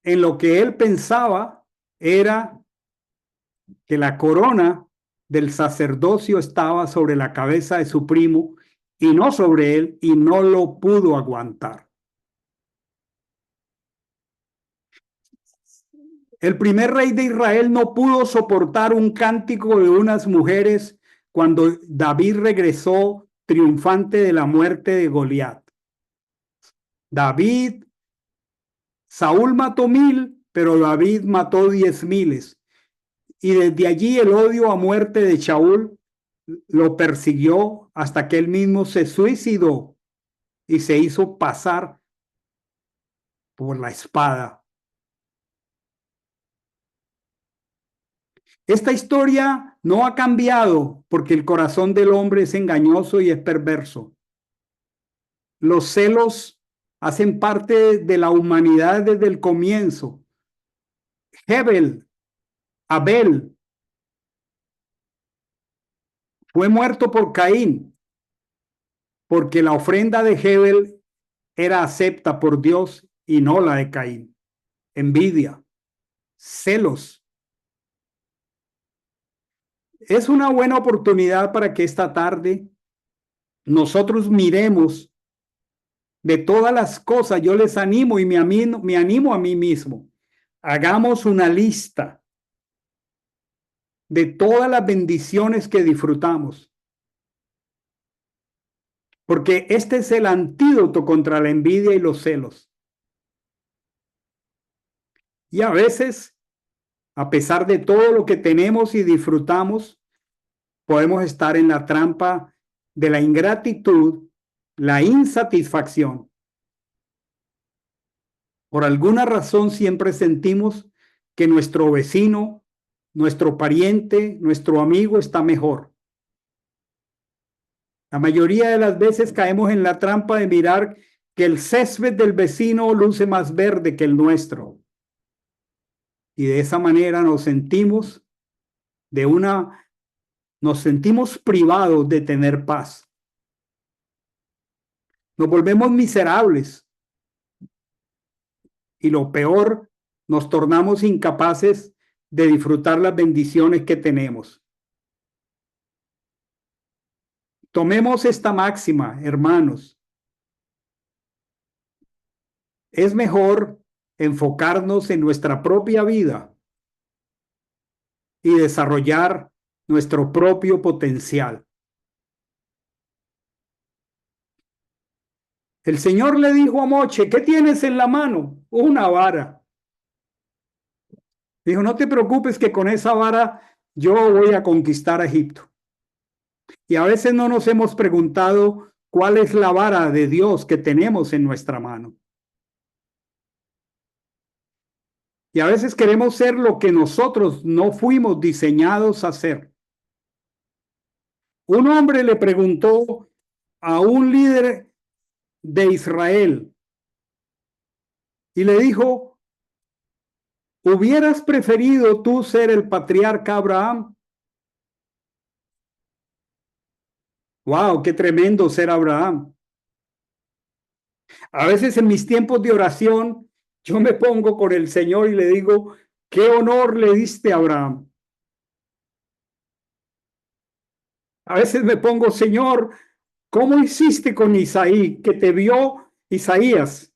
en lo que él pensaba era que la corona del sacerdocio estaba sobre la cabeza de su primo y no sobre él, y no lo pudo aguantar. El primer rey de Israel no pudo soportar un cántico de unas mujeres cuando David regresó triunfante de la muerte de Goliat. Saúl mató 1000, pero David mató 10,000. Y desde allí el odio a muerte de Saúl lo persiguió hasta que él mismo se suicidó y se hizo pasar por la espada. Esta historia no ha cambiado porque el corazón del hombre es engañoso y es perverso. Los celos hacen parte de la humanidad desde el comienzo. Abel fue muerto por Caín porque la ofrenda de Hebel era acepta por Dios y no la de Caín. Envidia, celos. Es una buena oportunidad para que esta tarde nosotros miremos de todas las cosas. Yo les animo y me animo a mí mismo. Hagamos una lista de todas las bendiciones que disfrutamos. Porque este es el antídoto contra la envidia y los celos. Y a veces, a pesar de todo lo que tenemos y disfrutamos, podemos estar en la trampa de la ingratitud, la insatisfacción. Por alguna razón siempre sentimos que nuestro vecino, nuestro pariente, nuestro amigo está mejor. La mayoría de las veces caemos en la trampa de mirar que el césped del vecino luce más verde que el nuestro. Y de esa manera nos sentimos privados de tener paz. Nos volvemos miserables. Y lo peor, nos tornamos incapaces de disfrutar las bendiciones que tenemos. Tomemos esta máxima, hermanos. Es mejor enfocarnos en nuestra propia vida y desarrollar nuestro propio potencial. El Señor le dijo a Moche, ¿qué tienes en la mano? Una vara. Dijo, no te preocupes que con esa vara yo voy a conquistar a Egipto. Y a veces no nos hemos preguntado cuál es la vara de Dios que tenemos en nuestra mano. Y a veces queremos ser lo que nosotros no fuimos diseñados a ser. Un hombre le preguntó a un líder de Israel y le dijo, ¿hubieras preferido tú ser el patriarca Abraham? ¡Wow! ¡Qué tremendo ser Abraham! A veces en mis tiempos de oración, yo me pongo con el Señor y le digo, ¿qué honor le diste a Abraham? A veces me pongo, Señor, ¿cómo hiciste con Isaí, que te vio Isaías?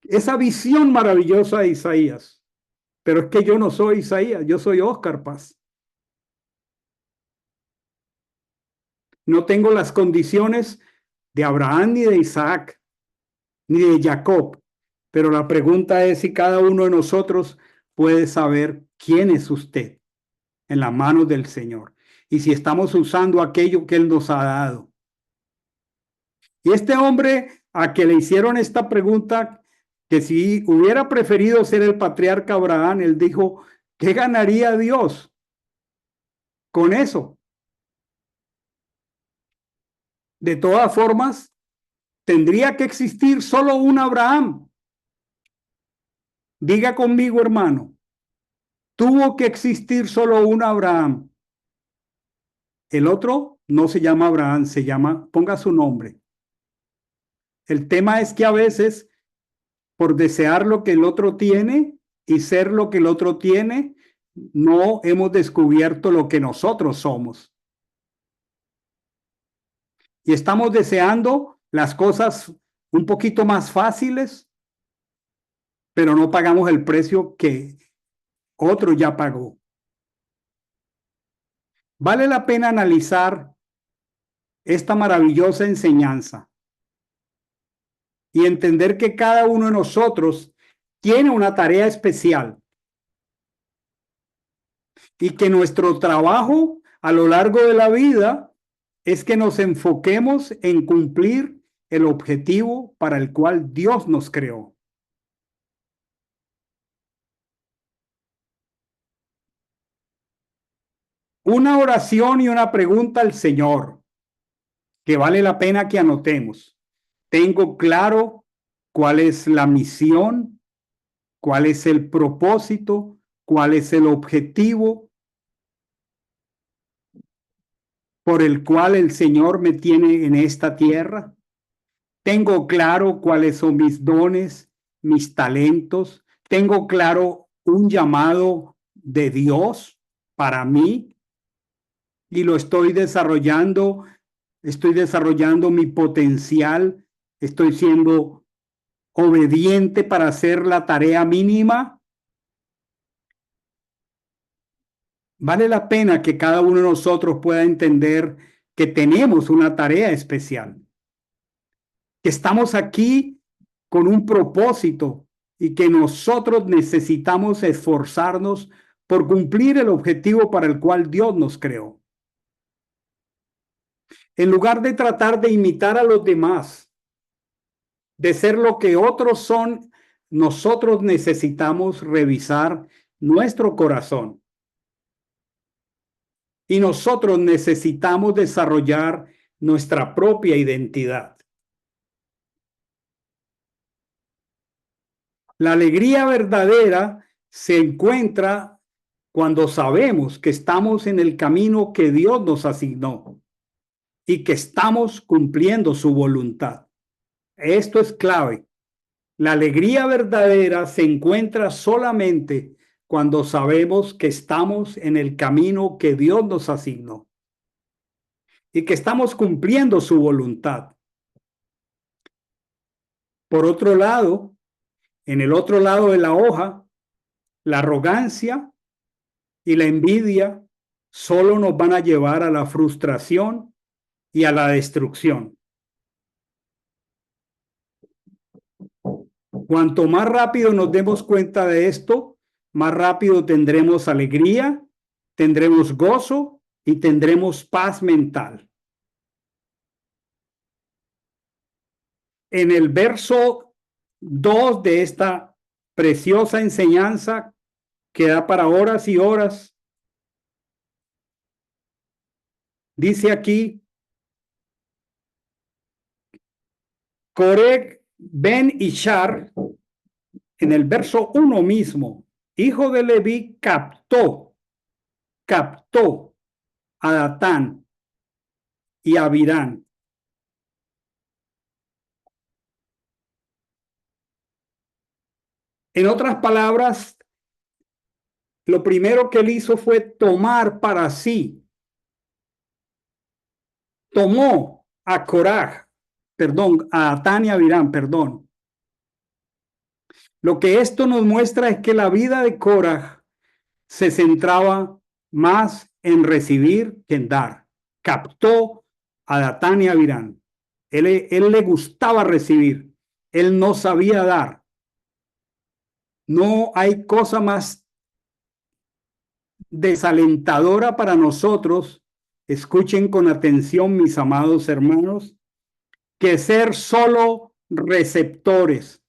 Esa visión maravillosa de Isaías. Pero es que yo no soy Isaías, yo soy Óscar Paz. No tengo las condiciones de Abraham ni de Isaac, ni de Jacob. Pero la pregunta es si cada uno de nosotros puede saber quién es usted en las manos del Señor y si estamos usando aquello que Él nos ha dado. Y este hombre a que le hicieron esta pregunta, que si hubiera preferido ser el patriarca Abraham, él dijo, ¿qué ganaría Dios con eso? De todas formas, tendría que existir solo un Abraham. Diga conmigo, hermano, tuvo que existir solo un Abraham. El otro no se llama Abraham, se llama, ponga su nombre. El tema es que a veces, por desear lo que el otro tiene y ser lo que el otro tiene, no hemos descubierto lo que nosotros somos. Y estamos deseando las cosas un poquito más fáciles, pero no pagamos el precio que otro ya pagó. Vale la pena analizar esta maravillosa enseñanza y entender que cada uno de nosotros tiene una tarea especial y que nuestro trabajo a lo largo de la vida es que nos enfoquemos en cumplir el objetivo para el cual Dios nos creó. Una oración y una pregunta al Señor que vale la pena que anotemos. Tengo claro cuál es la misión, cuál es el propósito, cuál es el objetivo por el cual el Señor me tiene en esta tierra. Tengo claro cuáles son mis dones, mis talentos. Tengo claro un llamado de Dios para mí y lo estoy desarrollando mi potencial, estoy siendo obediente para hacer la tarea mínima. Vale la pena que cada uno de nosotros pueda entender que tenemos una tarea especial, que estamos aquí con un propósito y que nosotros necesitamos esforzarnos por cumplir el objetivo para el cual Dios nos creó. En lugar de tratar de imitar a los demás, de ser lo que otros son, nosotros necesitamos revisar nuestro corazón. Y nosotros necesitamos desarrollar nuestra propia identidad. La alegría verdadera se encuentra cuando sabemos que estamos en el camino que Dios nos asignó y que estamos cumpliendo su voluntad. Esto es clave. La alegría verdadera se encuentra solamente cuando sabemos que estamos en el camino que Dios nos asignó y que estamos cumpliendo su voluntad. Por otro lado, en el otro lado de la hoja, la arrogancia y la envidia solo nos van a llevar a la frustración y a la destrucción. Cuanto más rápido nos demos cuenta de esto, más rápido tendremos alegría, tendremos gozo y tendremos paz mental. En el verso 2 de esta preciosa enseñanza que da para horas y horas, dice aquí, Coré ben Ishar, en el verso 1 mismo, hijo de Leví, captó a Datán y a Abirán. En otras palabras, lo primero que él hizo fue tomar para sí. Tomó a Coraj, perdón, a Datán y a Abirán, perdón. Lo que esto nos muestra es que la vida de Coraj se centraba más en recibir que en dar. Captó a Datán y a Abirán. Él le gustaba recibir. Él no sabía dar. No hay cosa más desalentadora para nosotros, escuchen con atención mis amados hermanos, que ser solo receptores.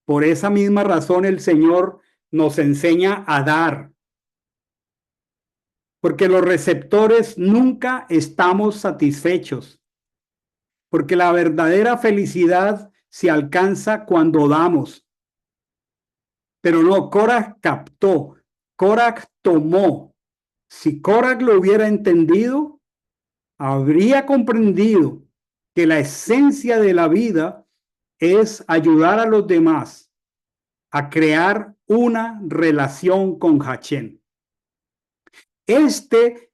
Por esa misma razón el Señor nos enseña a dar, porque los receptores nunca estamos satisfechos, porque la verdadera felicidad se alcanza cuando damos. Pero no, Coraj captó, Coraj tomó. Si Coraj lo hubiera entendido, habría comprendido que la esencia de la vida es ayudar a los demás a crear una relación con Hachén. Este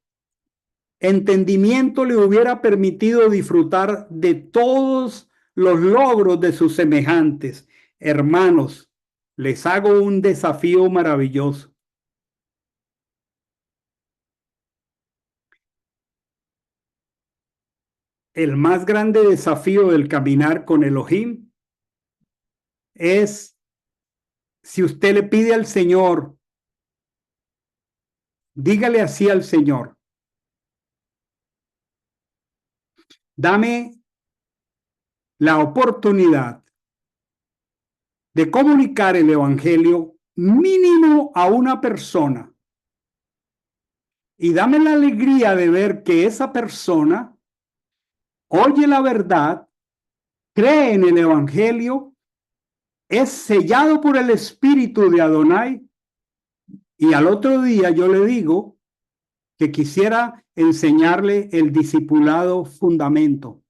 entendimiento le hubiera permitido disfrutar de todos los logros de sus semejantes. Hermanos, les hago un desafío maravilloso. El más grande desafío del caminar con Elohim es, si usted le pide al Señor, dígale así al Señor: dame la oportunidad de comunicar el Evangelio mínimo a una persona y dame la alegría de ver que esa persona oye la verdad, cree en el Evangelio, es sellado por el Espíritu de Adonai, y al otro día yo le digo que quisiera enseñarle el discipulado fundamento.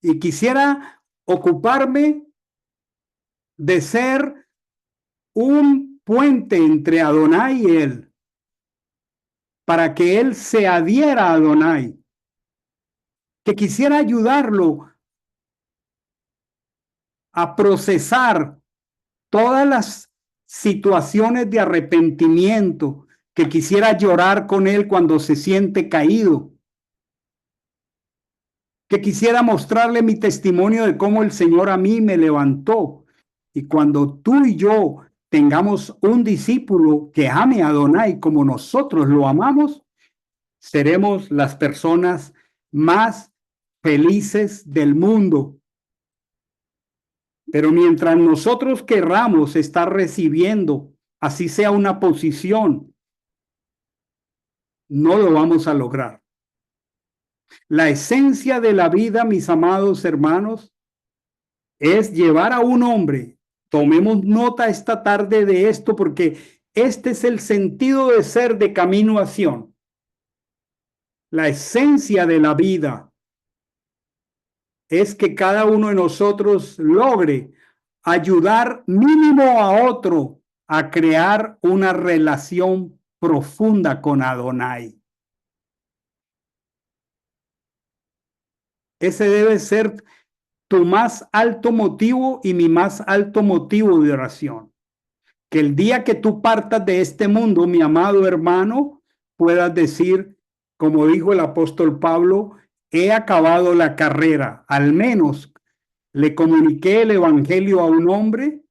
Y quisiera ocuparme de ser un puente entre Adonai y él, para que él se adhiera a Adonai, que quisiera ayudarlo a procesar todas las situaciones de arrepentimiento, que quisiera llorar con él cuando se siente caído, que quisiera mostrarle mi testimonio de cómo el Señor a mí me levantó. Y cuando tú y yo tengamos un discípulo que ame a Adonai como nosotros lo amamos, seremos las personas más felices del mundo. Pero mientras nosotros querramos estar recibiendo, así sea una posición, no lo vamos a lograr. La esencia de la vida, mis amados hermanos, es llevar a un hombre. Tomemos nota esta tarde de esto, porque este es el sentido de ser de Camino a Sion. La esencia de la vida es que cada uno de nosotros logre ayudar mínimo a otro a crear una relación profunda con Adonai. Ese debe ser tu más alto motivo y mi más alto motivo de oración. Que el día que tú partas de este mundo, mi amado hermano, puedas decir, como dijo el apóstol Pablo, he acabado la carrera, al menos le comuniqué el evangelio a un hombre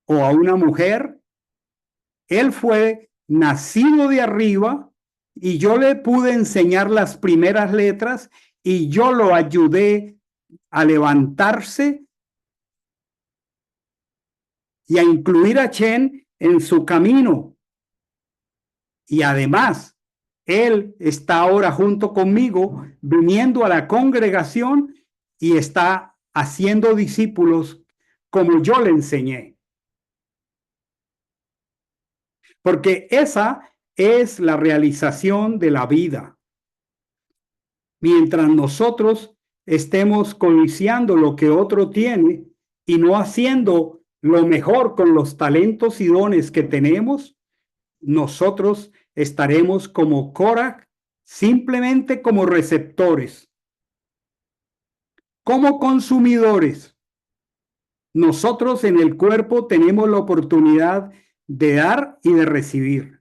o a una mujer. Él fue nacido de arriba, y yo le pude enseñar las primeras letras y yo lo ayudé a levantarse y a incluir a Chen en su camino. Y además, él está ahora junto conmigo, viniendo a la congregación y está haciendo discípulos como yo le enseñé. Porque esa es la realización de la vida. Mientras nosotros estemos codiciando lo que otro tiene y no haciendo lo mejor con los talentos y dones que tenemos, nosotros estaremos como Korah, simplemente como receptores, como consumidores. Nosotros en el cuerpo tenemos la oportunidad de dar y de recibir.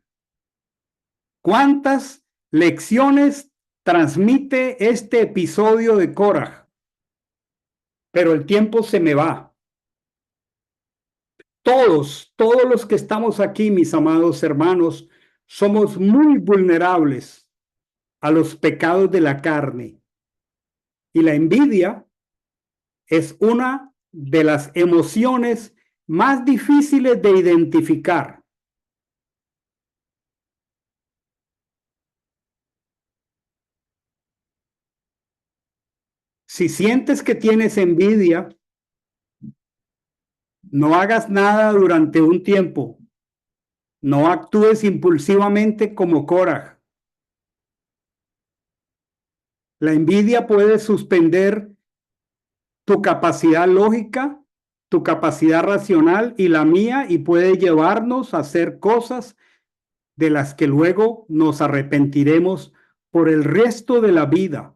¿Cuántas lecciones transmite este episodio de Korah? Pero el tiempo se me va. Todos los que estamos aquí, mis amados hermanos, somos muy vulnerables a los pecados de la carne. Y la envidia es una de las emociones más difíciles de identificar. Si sientes que tienes envidia, no hagas nada durante un tiempo. No actúes impulsivamente como Korah. La envidia puede suspender tu capacidad lógica, tu capacidad racional y la mía, y puede llevarnos a hacer cosas de las que luego nos arrepentiremos por el resto de la vida.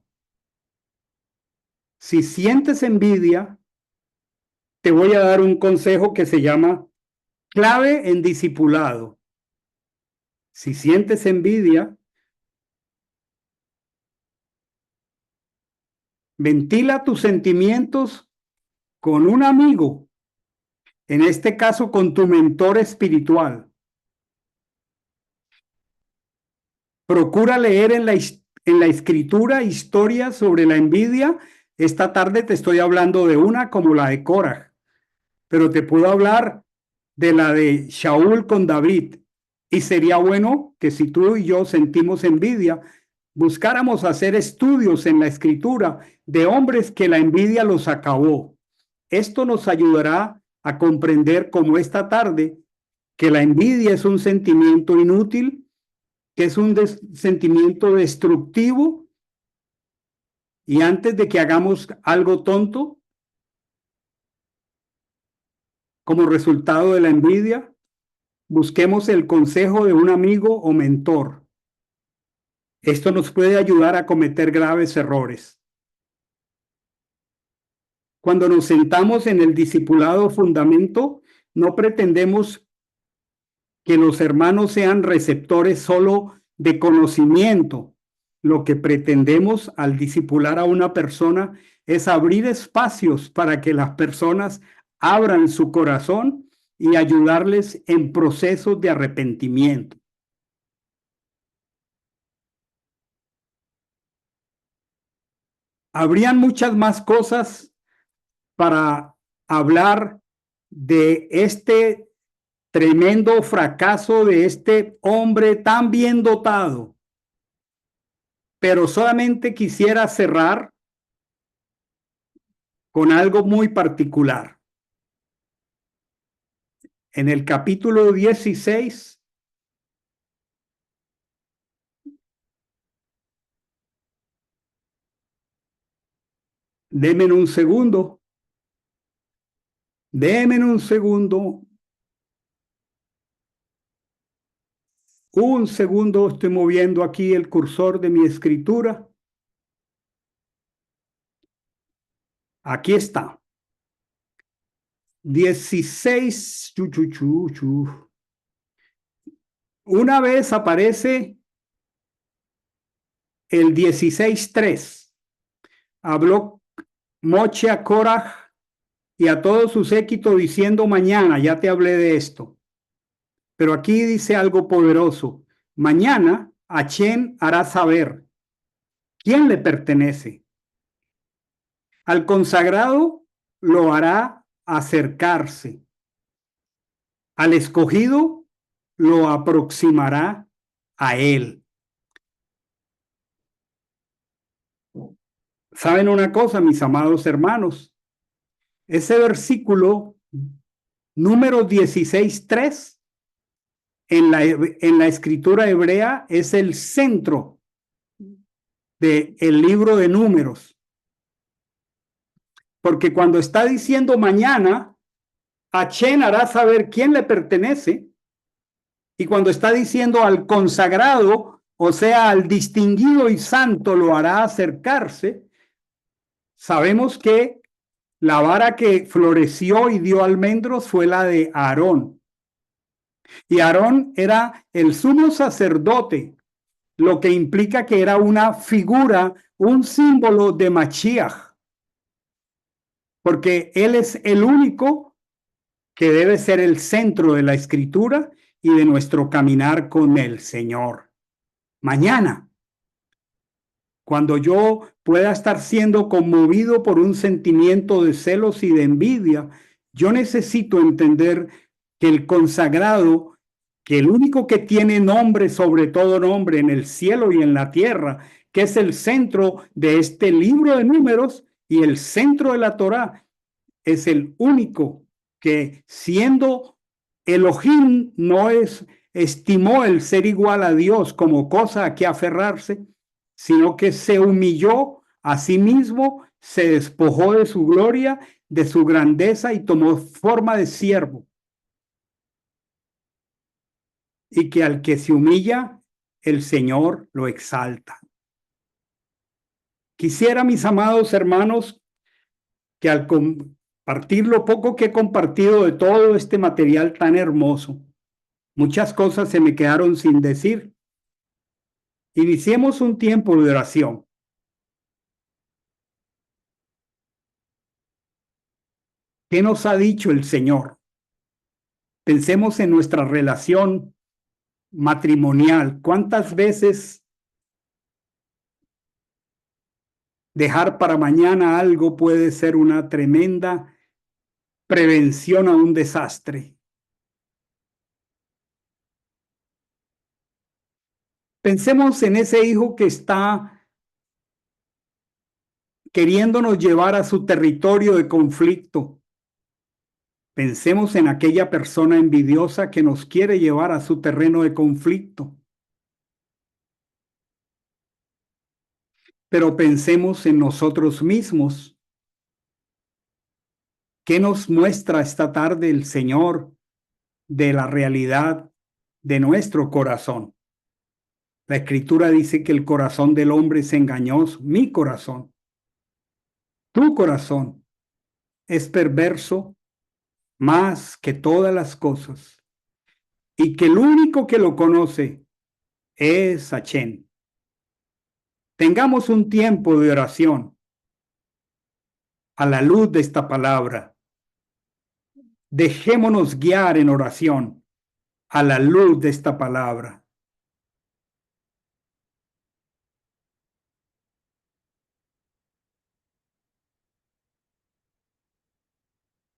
Si sientes envidia, te voy a dar un consejo que se llama clave en discipulado. Si sientes envidia, ventila tus sentimientos con un amigo, en este caso con tu mentor espiritual. Procura leer en la escritura historias sobre la envidia. Esta tarde te estoy hablando de una como la de Korah, pero te puedo hablar de la de Shaul con David. Y sería bueno que si tú y yo sentimos envidia, buscáramos hacer estudios en la escritura de hombres que la envidia los acabó. Esto nos ayudará a comprender, como esta tarde, que la envidia es un sentimiento inútil, que es un sentimiento destructivo, y antes de que hagamos algo tonto como resultado de la envidia, busquemos el consejo de un amigo o mentor. Esto nos puede ayudar a cometer graves errores. Cuando nos sentamos en el discipulado fundamento, no pretendemos que los hermanos sean receptores solo de conocimiento. Lo que pretendemos al discipular a una persona es abrir espacios para que las personas abran su corazón y ayudarles en procesos de arrepentimiento. Habrían muchas más cosas para hablar de este tremendo fracaso de este hombre tan bien dotado, pero solamente quisiera cerrar con algo muy particular. En el capítulo 16, denme un segundo, un segundo, estoy moviendo aquí el cursor de mi escritura. Aquí está. 16. Una vez aparece el 16:3. Habló Moche a Korah y a todo su séquito diciendo: mañana, ya te hablé de esto, Pero aquí dice algo poderoso. Mañana Achén hará saber quién le pertenece. Al consagrado lo hará acercarse. Al escogido lo aproximará a él. ¿Saben una cosa, mis amados hermanos? Ese versículo número 16:3 en la escritura hebrea es el centro del libro de Números. Porque cuando está diciendo mañana, Achén hará saber quién le pertenece. Y cuando está diciendo al consagrado, o sea, al distinguido y santo, lo hará acercarse, sabemos que la vara que floreció y dio almendros fue la de Aarón. Y Aarón era el sumo sacerdote, lo que implica que era una figura, un símbolo de Mashiach, porque él es el único que debe ser el centro de la escritura y de nuestro caminar con el Señor. Mañana, cuando yo pueda estar siendo conmovido por un sentimiento de celos y de envidia, yo necesito entender que el consagrado, que el único que tiene nombre sobre todo nombre en el cielo y en la tierra, que es el centro de este libro de Números y el centro de la Torá, es el único que, siendo Elohim, no estimó el ser igual a Dios como cosa a que aferrarse, sino que se humilló a sí mismo, se despojó de su gloria, de su grandeza y tomó forma de siervo. Y que al que se humilla, el Señor lo exalta. Quisiera, mis amados hermanos, que al compartir lo poco que he compartido de todo este material tan hermoso, muchas cosas se me quedaron sin decir. Iniciemos un tiempo de oración. ¿Qué nos ha dicho el Señor? Pensemos en nuestra relación matrimonial. ¿Cuántas veces dejar para mañana algo puede ser una tremenda prevención a un desastre? Pensemos en ese hijo que está queriéndonos llevar a su territorio de conflicto. Pensemos en aquella persona envidiosa que nos quiere llevar a su terreno de conflicto. Pero pensemos en nosotros mismos. ¿Qué nos muestra esta tarde el Señor de la realidad de nuestro corazón? La Escritura dice que el corazón del hombre es engañoso. Mi corazón, tu corazón, es perverso más que todas las cosas, y que el único que lo conoce es Achén. Tengamos un tiempo de oración a la luz de esta palabra. Dejémonos guiar en oración a la luz de esta palabra.